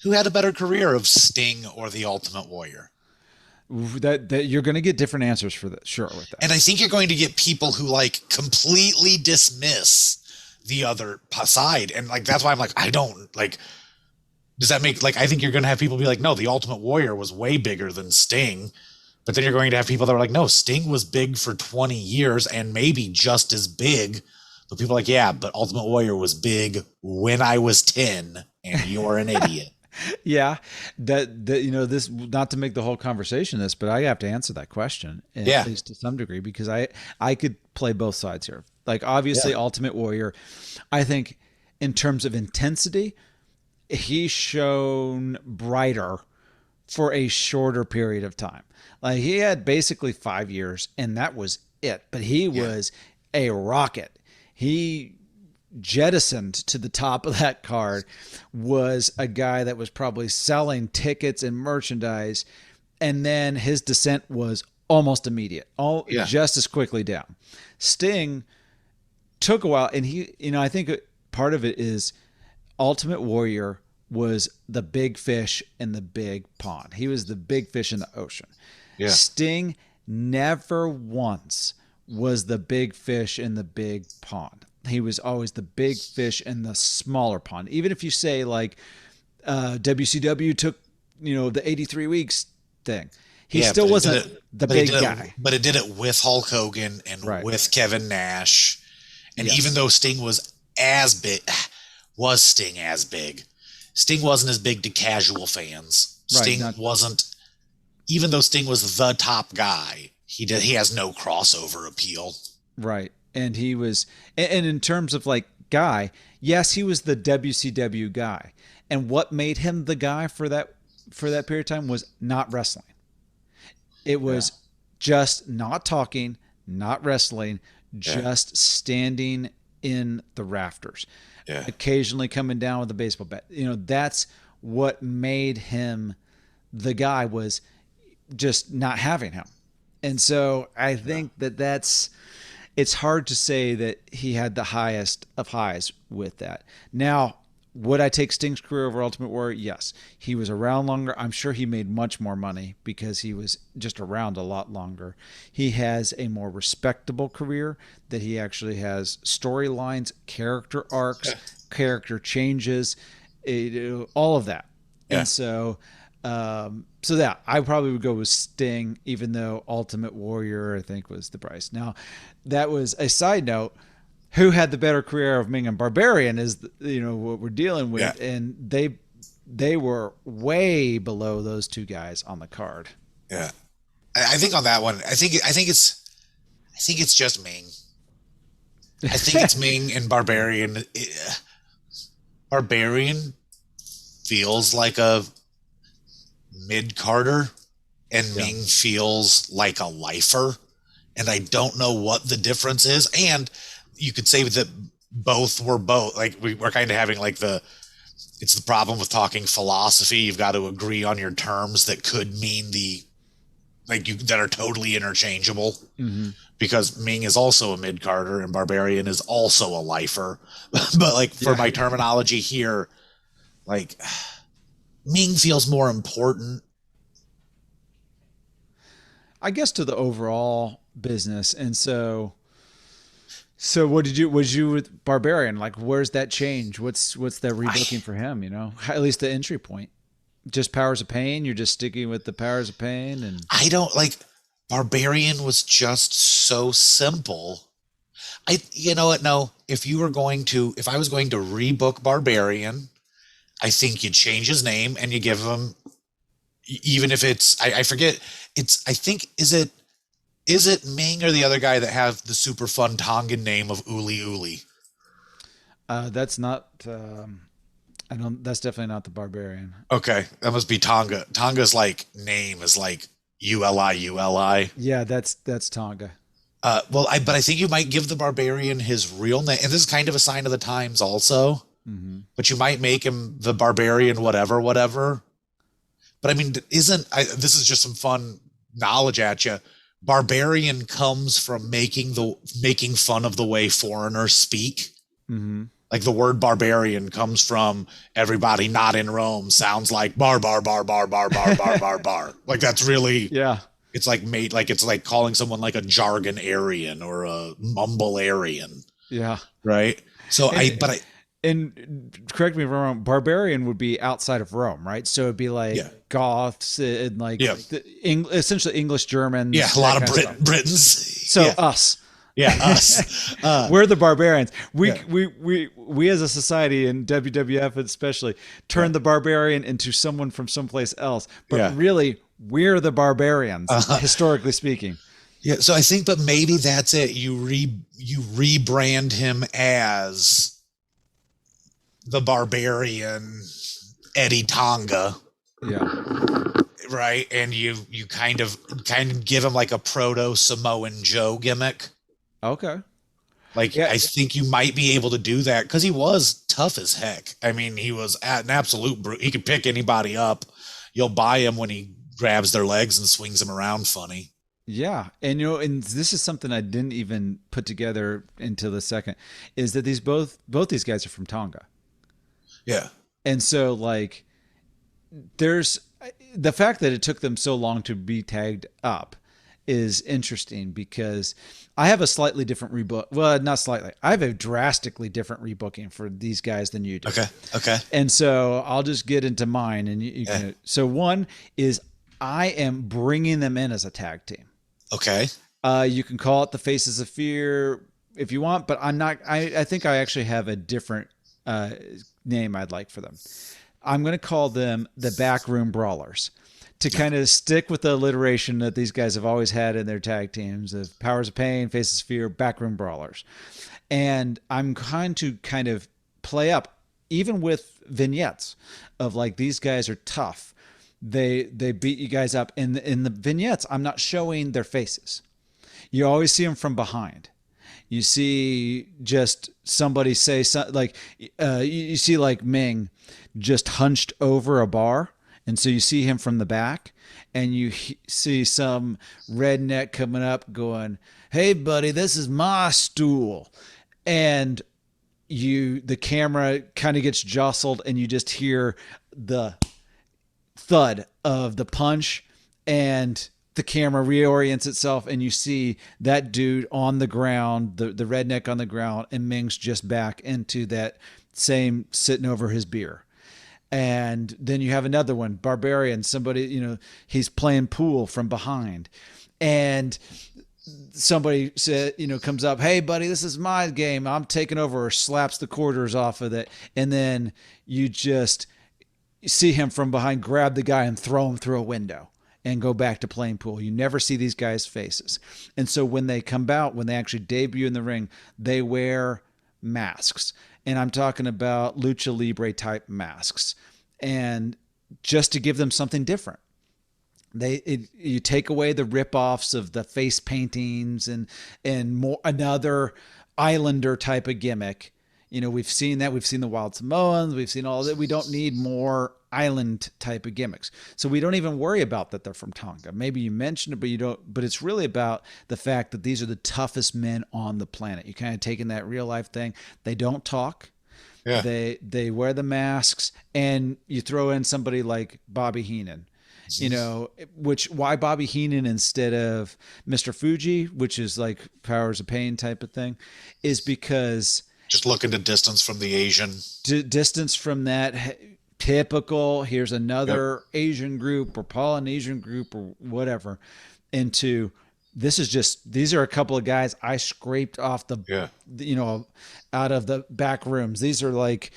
Who had a better career of Sting or the Ultimate Warrior? That you're going to get different answers for that, sure, with that. And I think you're going to get people who completely dismiss the other side, and that's why I'm I don't Does that make I think you're going to have people be like, no, the Ultimate Warrior was way bigger than Sting, but then you're going to have people that are like, no, Sting was big for 20 years and maybe just as big. But people are like, yeah, but Ultimate Warrior was big when I was 10, and you're an idiot. Yeah, that this, not to make the whole conversation this, but I have to answer that question at least to some degree, because I could play both sides here. Obviously, Ultimate Warrior, I think in terms of intensity, he's shown brighter for a shorter period of time. He had basically 5 years, and that was it. But he was a rocket. He jettisoned to the top of that card, was a guy that was probably selling tickets and merchandise, and then his descent was almost immediate, just as quickly down. Sting took a while, and I think part of it is Ultimate Warrior was the big fish in the big pond. He was the big fish in the ocean. Yeah. Sting never once was the big fish in the big pond. He was always the big fish in the smaller pond. Even if you say WCW took, the 83 weeks thing, he still wasn't the big guy. But it did it with Hulk Hogan and with Kevin Nash. And even though Sting was as big, was Sting as big? Sting wasn't as big to casual fans. Sting wasn't, even though Sting was the top guy, he has no crossover appeal. Right. And he was, and in terms of like guy, yes, he was the WCW guy. And what made him the guy for that period of time was not wrestling. It was just not talking, not wrestling, just standing in the rafters. Yeah. Occasionally coming down with a baseball bat. You know, that's what made him the guy, was just not having him. And so I think it's hard to say that he had the highest of highs with that. Now, would I take Sting's career over Ultimate Warrior? Yes. He was around longer. I'm sure he made much more money because he was just around a lot longer. He has a more respectable career, that he actually has storylines, character arcs, character changes, all of that. Yeah. And so I probably would go with Sting, even though Ultimate Warrior, I think, was the price. Now, that was a side note. Who had the better career of Meng and Barbarian is, what we're dealing with. Yeah. And they were way below those two guys on the card. Yeah. I think on that one, I think it's just Meng. I think it's Meng and Barbarian. Barbarian feels like a mid-carder, and Meng feels like a lifer. And I don't know what the difference is. And you could say that both were both, like, we're kind of having like it's the problem with talking philosophy. You've got to agree on your terms that could mean that are totally interchangeable. Mm-hmm. Because Meng is also a mid-carder and Barbarian is also a lifer. But like, for my terminology here, like, Meng feels more important, I guess, to the overall business. And so what was you with Barbarian? Like, where's that change? What's the rebooking for him, At least the entry point. Just Powers of Pain? You're just sticking with the Powers of Pain? And I don't like, Barbarian was just so simple. You know what? No, if I was going to rebook Barbarian, I think you'd change his name and you give him, even if it's, I forget, is it Meng or the other guy that have the super fun Tongan name of Uli Uli? That's not, that's definitely not the Barbarian. Okay. That must be Tonga. Tonga's like name is like Uli. Yeah, that's Tonga. But I think you might give the Barbarian his real name. And this is kind of a sign of the times also, but you might make him the Barbarian, whatever. But I mean, this is just some fun knowledge at you. Barbarian comes from making fun of the way foreigners speak. Mm-hmm. Like, the word barbarian comes from everybody not in Rome sounds like bar. Like, that's really, it's like it's like calling someone like a jargon Aryan or a mumble Aryan. Yeah. Right. So and correct me if I'm wrong, Barbarian would be outside of Rome, right? So it'd be like Goths and essentially English Germans. Yeah, a lot of Britons. So us. Yeah, us. We're the barbarians. We as a society, and WWF especially, turn the barbarian into someone from someplace else. But really, we're the barbarians, historically speaking. Yeah, so I think, but maybe that's it. You rebrand him as the Barbarian Eddie Tonga. Yeah. Right. And you kind of give him like a proto Samoan Joe gimmick. Okay. Like, I think you might be able to do that, because he was tough as heck. I mean, he was an absolute brute. He could pick anybody up. You'll buy him when he grabs their legs and swings them around funny. Yeah. And, and this is something I didn't even put together until the second, is that both these guys are from Tonga. Yeah. And so, like, there's the fact that it took them so long to be tagged up is interesting, because I have a slightly different rebook. Well, not slightly. I have a drastically different rebooking for these guys than you do. Okay. And so I'll just get into mine. And you can. So one is, I am bringing them in as a tag team. Okay. You can call it the Faces of Fear if you want, but I'm not. I think I actually have a different name I'd like for them. I'm going to call them the Backroom Brawlers, to kind of stick with the alliteration that these guys have always had in their tag teams of Powers of Pain, Faces of Fear, Backroom Brawlers. And I'm trying to kind of play up, even with vignettes of like, these guys are tough. They beat you guys up. In the vignettes, I'm not showing their faces. You always see them from behind. You see just somebody say something like, you see like Meng just hunched over a bar. And so you see him from the back, and you see some redneck coming up going, "Hey buddy, this is my stool." And the camera kind of gets jostled, and you just hear the thud of the punch, and the camera reorients itself, and you see that dude on the ground, the redneck on the ground, and Ming's just back into that same sitting over his beer. And then you have another one, Barbarian, somebody, he's playing pool from behind. And somebody said, comes up, "Hey buddy, this is my game. I'm taking over," or slaps the quarters off of it. And then you just see him from behind, grab the guy and throw him through a window and go back to playing pool. You never see these guys' faces. And so when they come out, when they actually debut in the ring, they wear masks. And I'm talking about lucha libre type masks, and just to give them something different. You take away the ripoffs of the face paintings and more another Islander type of gimmick. We've seen that. We've seen the Wild Samoans. We've seen all that. We don't need more island type of gimmicks. So we don't even worry about that they're from Tonga. Maybe you mentioned it, but you don't. But it's really about the fact that these are the toughest men on the planet. You kind of taking that real life thing. They don't talk. Yeah. They wear the masks, and you throw in somebody like Bobby Heenan. Why Bobby Heenan instead of Mr. Fuji, which is like Powers of Pain type of thing, is because just looking to distance from the Asian. Distance from that typical, here's another Asian group or Polynesian group or whatever, into these are a couple of guys I scraped off out of the back rooms. These are like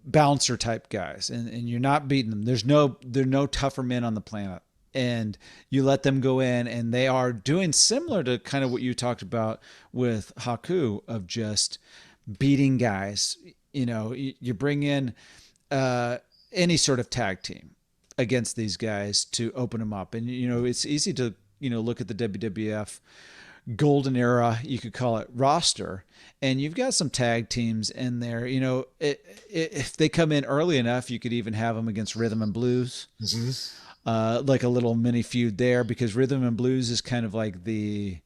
bouncer type guys, and you're not beating them. There are no tougher men on the planet. And you let them go in, and they are doing similar to kind of what you talked about with Haku, of just beating guys. You bring in any sort of tag team against these guys to open them up. And, it's easy to, look at the WWF golden era, you could call it, roster, and you've got some tag teams in there. If they come in early enough, you could even have them against Rhythm and Blues. Mm-hmm. Like a little mini feud there, because Rhythm and Blues is kind of like the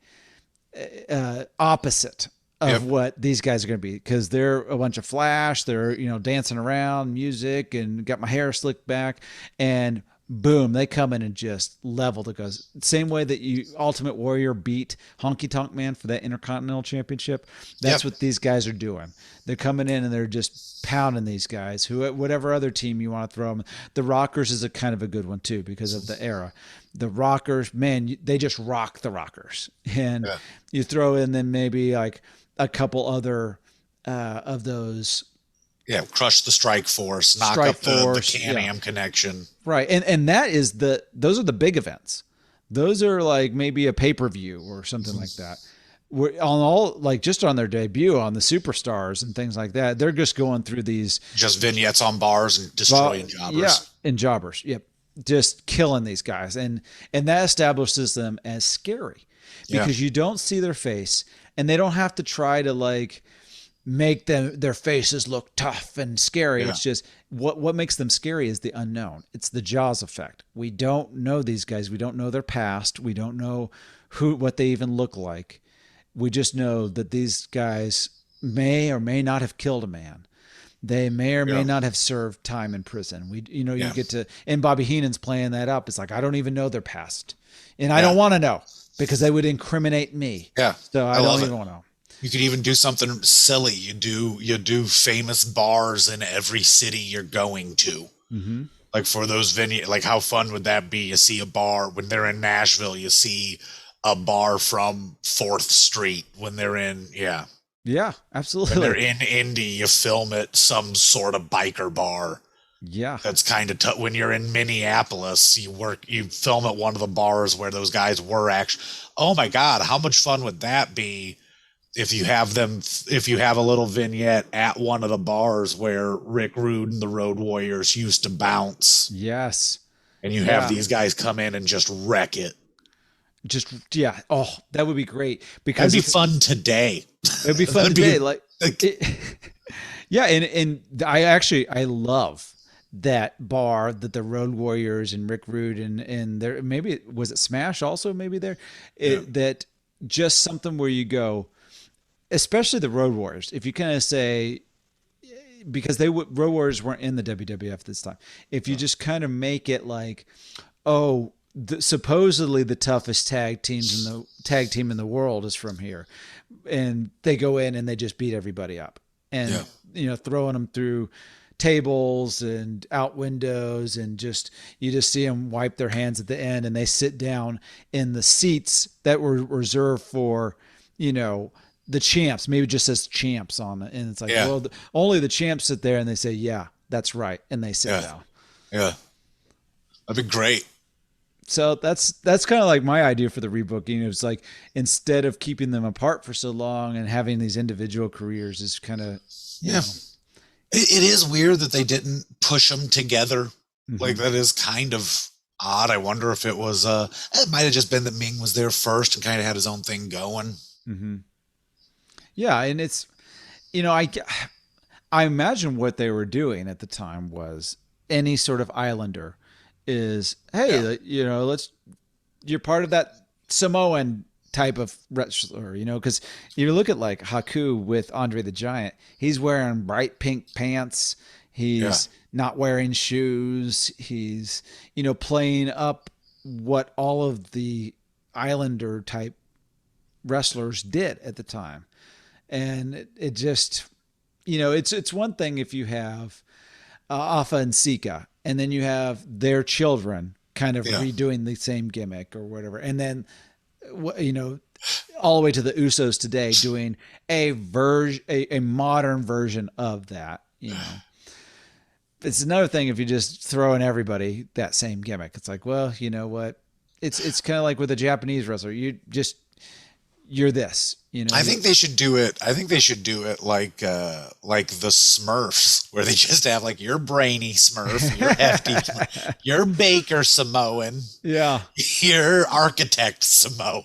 opposite of what these guys are going to be, because they're a bunch of flash. They're, dancing around, music, and got my hair slicked back, and boom, they come in and just level the guys. Same way that Ultimate Warrior beat Honky Tonk Man for that Intercontinental Championship. That's what these guys are doing. They're coming in and they're just pounding these guys. Whatever other team you want to throw them. The Rockers is a kind of a good one too, because of the era. The Rockers, man, they just rock the Rockers. And you throw in then maybe like a couple other of those. Yeah, crush the Strike Force, knock up the Can-Am Connection. Right, and that is those are the big events. Those are like maybe a pay-per-view or something like that. We're on all, like, just on their debut on the Superstars and things like that. They're just going through these just vignettes on bars and destroying jobbers. Yeah, and jobbers. Yep, just killing these guys, and that establishes them as scary because you don't see their face, and they don't have to try to like make their faces look tough and scary. It's just what makes them scary is the unknown. It's the Jaws effect. We don't know these guys. We don't know their past. We don't know what they even look like. We just know that these guys may or may not have killed a man. They may or may not have served time in prison. You get to, and Bobby Heenan's playing that up. It's like, I don't even know their past, and I don't want to know, because they would incriminate me. Yeah. So I don't even want to know. You could even do something silly. You do famous bars in every city you're going to. Mm-hmm. Like for those venues, like how fun would that be? You see a bar when they're in Nashville. You see a bar from 4th Street when they're in. Yeah. Yeah, When they're absolutely. in Indy, you film at some sort of biker bar. Yeah. That's kind of tough. When you're in Minneapolis, you film at one of the bars where those guys were actually. Oh my God, how much fun would that be if you have a little vignette at one of the bars where Rick Rude and the Road Warriors used to bounce, Yes. and you have Yeah. these guys come in and just wreck it. Just yeah. Oh, that would be great That'd because be fun today. it would be fun That'd be today. Like it, yeah, and I love that bar that the Road Warriors and Rick Rude and there maybe was it Smash also maybe there yeah, that just something where you go, especially the Road Warriors. If you kind of say because Road Warriors weren't in the WWF this time. If you just kind of make it like, oh, supposedly the toughest tag team in the world is from here, and they go in and they just beat everybody up, yeah, and throwing them through tables and out windows, and just you just see them wipe their hands at the end, and they sit down in the seats that were reserved for the champs, maybe just says champs on it, and it's like, yeah, well, only the champs sit there, and they say, yeah, that's right, and they sit yeah, down. yeah. That'd be great. So that's kind of like my idea for the rebooking. It was like instead of keeping them apart for so long and having these individual careers, is kind of you Yeah. know. It is weird that they didn't push them together. Like Hmm. that is kind of odd. I wonder if it might have just been that Ming was there first and kind of had his own thing going. Hmm. Yeah, and it's you know I imagine what they were doing at the time was any sort of Islander is Yeah. hey let's you're part of that Samoan type of wrestler, because you look at like Haku with Andre the Giant, he's wearing bright pink pants, Yeah. he's not wearing shoes, he's playing up what all of the Islander type wrestlers did at the time, and it just it's one thing if you have Alpha and Sika, and then you have their children kind of Yeah. redoing the same gimmick or whatever, and then all the way to the Usos today doing a modern version of that. It's another thing if you just throw in everybody that same gimmick. It's like, well, you know what? It's kind of like with a Japanese wrestler. You're this. I think they should do it. I think they should do it like the Smurfs, where they just have like your brainy Smurf, your hefty, your Baker Samoan, Yeah. your architect Samoan.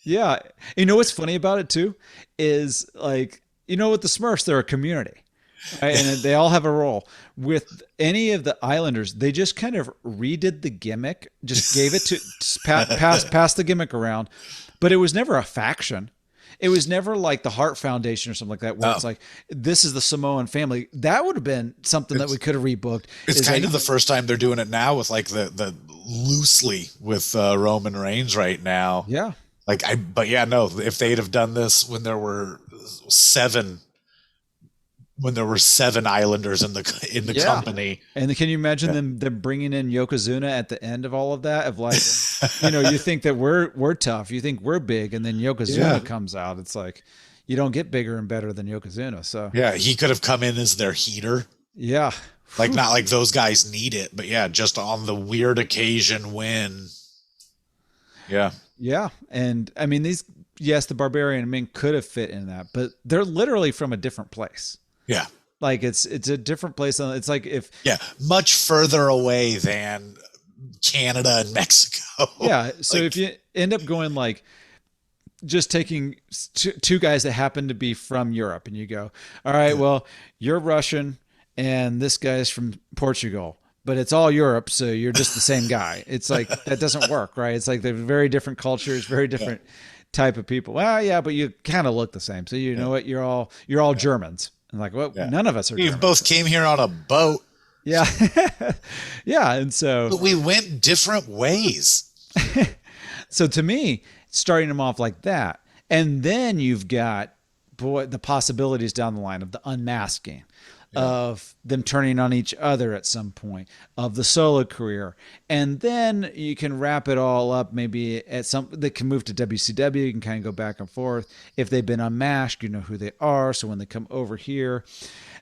Yeah. You know what's funny about it too is like with the Smurfs, they're a community. Right? And they all have a role. With any of the Islanders, they just kind of redid the gimmick, just gave it to pass the gimmick around, but it was never a faction. It was never like the Hart Foundation or something like that, where Oh, it's like this is the Samoan family. That would have been something that we could have rebooked. it's Is kind like, of the first time they're doing it now with like the loosely with Roman Reigns right now. yeah, But yeah, no, if they'd have done this seven when there were seven Islanders in the yeah. company. And can you imagine Yeah. them bringing in Yokozuna at the end of all of that? Of like, you think that we're tough, you think we're big, and then Yokozuna Yeah. comes out. It's like you don't get bigger and better than Yokozuna. So Yeah, he could have come in as their heater. yeah, Like not like those guys need it, but yeah, just on the weird occasion when yeah. yeah. And I mean the Barbarian and Meng could have fit in that, but they're literally from a different place. Yeah. Like it's a different place. It's like if Yeah, much further away than Canada and Mexico. yeah. So Like, if you end up going like just taking two guys that happen to be from Europe, and you go, all right, well, you're Russian and this guy's from Portugal, but it's all Europe, so you're just the same guy. It's like that doesn't work, right? It's like they're very different cultures, very different type of people. Well, yeah, but you kind of look the same. So you know what? You're all Germans. And like, well, yeah. none of us are We Germans. both came here on a boat, Yeah. Yeah. And so but we went different ways. so to me, starting them off like that, and then you've got the possibilities down the line of the unmasking. of them turning on each other at some point, of the solo career. And then you can wrap it all up. Maybe at some, they can move to WCW. You can kind of go back and forth. If they've been unmasked, you know who they are. So when they come over here,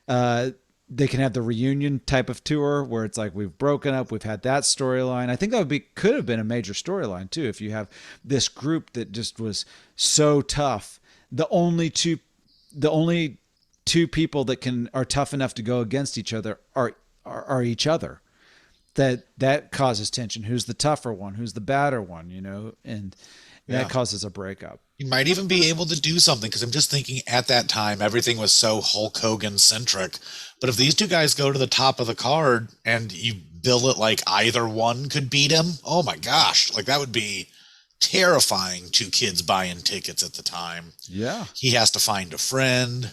they can have the reunion type of tour where it's like, we've broken up. We've had that storyline. I think that could have been a major storyline too. If you have this group that just was so tough, the only two people that are tough enough to go against each other are each other. That causes tension. Who's the tougher one? Who's the badder one? You know, and that causes a breakup. You might even be able to do something, because I'm just thinking at that time everything was so Hulk Hogan centric. But if these two guys go to the top of the card and you bill it like either one could beat him, oh my gosh, like that would be terrifying to kids buying tickets at the time. Yeah, he has to find a friend.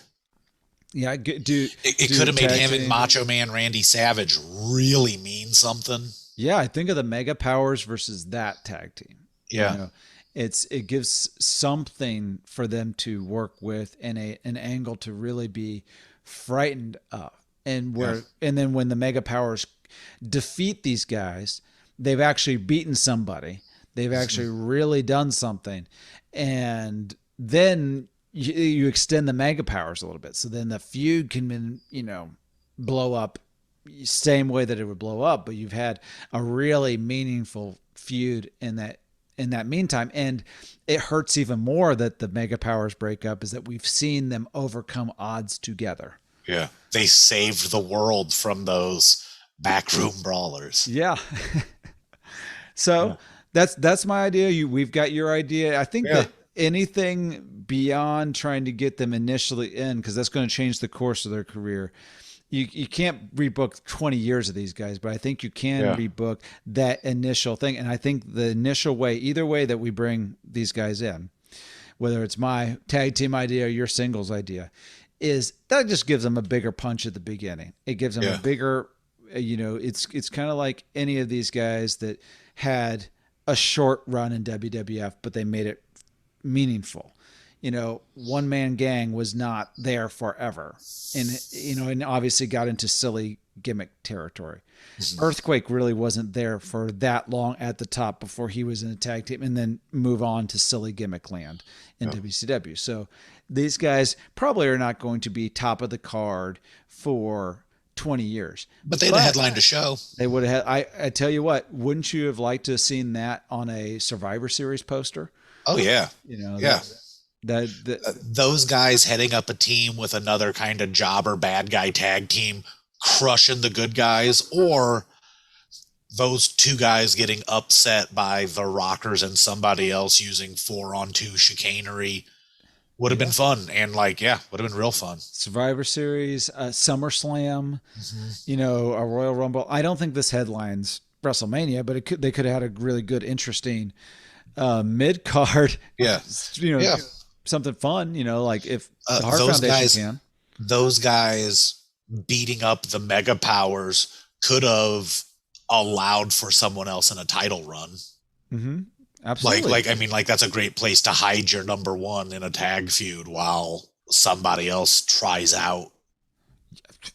Yeah, it could have made him and Macho Man Randy Savage really mean something. Yeah, I think of the Mega Powers versus that tag team. Yeah. You know, it gives something for them to work with and an angle to really be frightened of. And then when the Mega Powers defeat these guys, they've actually beaten somebody. They've actually really done something. And then you extend the Mega Powers a little bit. So then the feud can, blow up same way that it would blow up, but you've had a really meaningful feud in that meantime. And it hurts even more that the Mega Powers break up, is that we've seen them overcome odds together. Yeah. They saved the world from those backroom brawlers. Yeah. So that's my idea. We've got your idea. I think that anything beyond trying to get them initially in, because that's going to change the course of their career. You can't rebook 20 years of these guys, but I think you can rebook that initial thing. And I think the initial way, either way that we bring these guys in, whether it's my tag team idea or your singles idea, is that just gives them a bigger punch at the beginning. It gives them a bigger, it's kind of like any of these guys that had a short run in WWF, but they made it meaningful. One man gang was not there forever, and obviously got into silly gimmick territory. Mm-hmm. Earthquake really wasn't there for that long at the top before he was in a tag team, and then move on to silly gimmick land in WCW. So these guys probably are not going to be top of the card for 20 years. But they'd have headlined a show. They would have had, I tell you what, wouldn't you have liked to have seen that on a Survivor Series poster? Oh yeah. That those guys heading up a team with another kind of jobber bad guy tag team crushing the good guys, or those two guys getting upset by the Rockers and somebody else using 4-on-2 chicanery would have been fun. And would have been real fun. Survivor Series, SummerSlam, a Royal Rumble. I don't think this headlines WrestleMania, but they could have had a really good, interesting mid card. Something fun, like if the Hart Foundation can. Those guys beating up the Mega Powers could have allowed for someone else in a title run. Mm-hmm. Absolutely. That's a great place to hide your number one in a tag feud while somebody else tries out.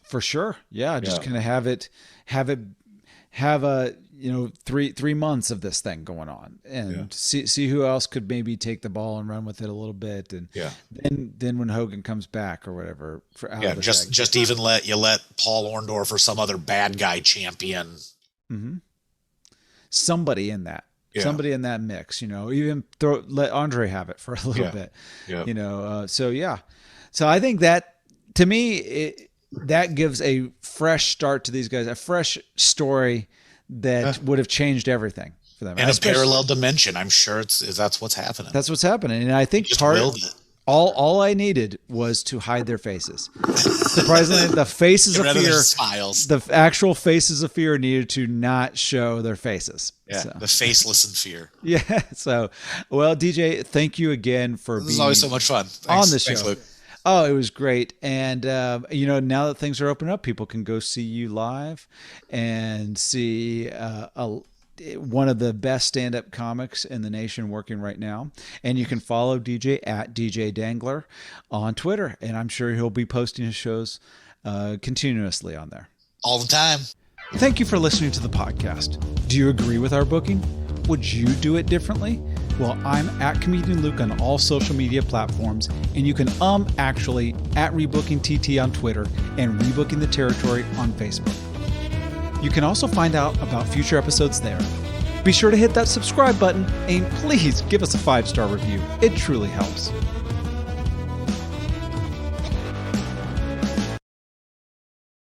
For sure. Yeah. Just kind of have a 3 months of this thing going on, and see who else could maybe take the ball and run with it a little bit. And then when Hogan comes back or whatever, just even let Paul Orndorff or some other bad guy champion, somebody in that mix, even let Andre have it for a little bit, so I think that, to me, that gives a fresh start to these guys, a fresh story that would have changed everything for them. And a parallel dimension. I'm sure that's what's happening. That's what's happening. And I think all I needed was to hide their faces. Surprisingly, the faces of fear, the actual faces of fear needed to not show their faces. Yeah, so. The faceless in fear. Yeah. So, well, DJ, thank you again for being always so much fun. Thanks. On the show. Thanks, Luke. Oh, it was great. And, now that things are open up, people can go see you live and see one of the best stand-up comics in the nation working right now. And you can follow DJ at DJ Dangler on Twitter. And I'm sure he'll be posting his shows continuously on there. All the time. Thank you for listening to the podcast. Do you agree with our booking? Would you do it differently? Well, I'm at Comedian Luke on all social media platforms, and you can actually at Rebooking TT on Twitter and Rebooking the Territory on Facebook. You can also find out about future episodes there. Be sure to hit that subscribe button and please give us a 5-star review. It truly helps.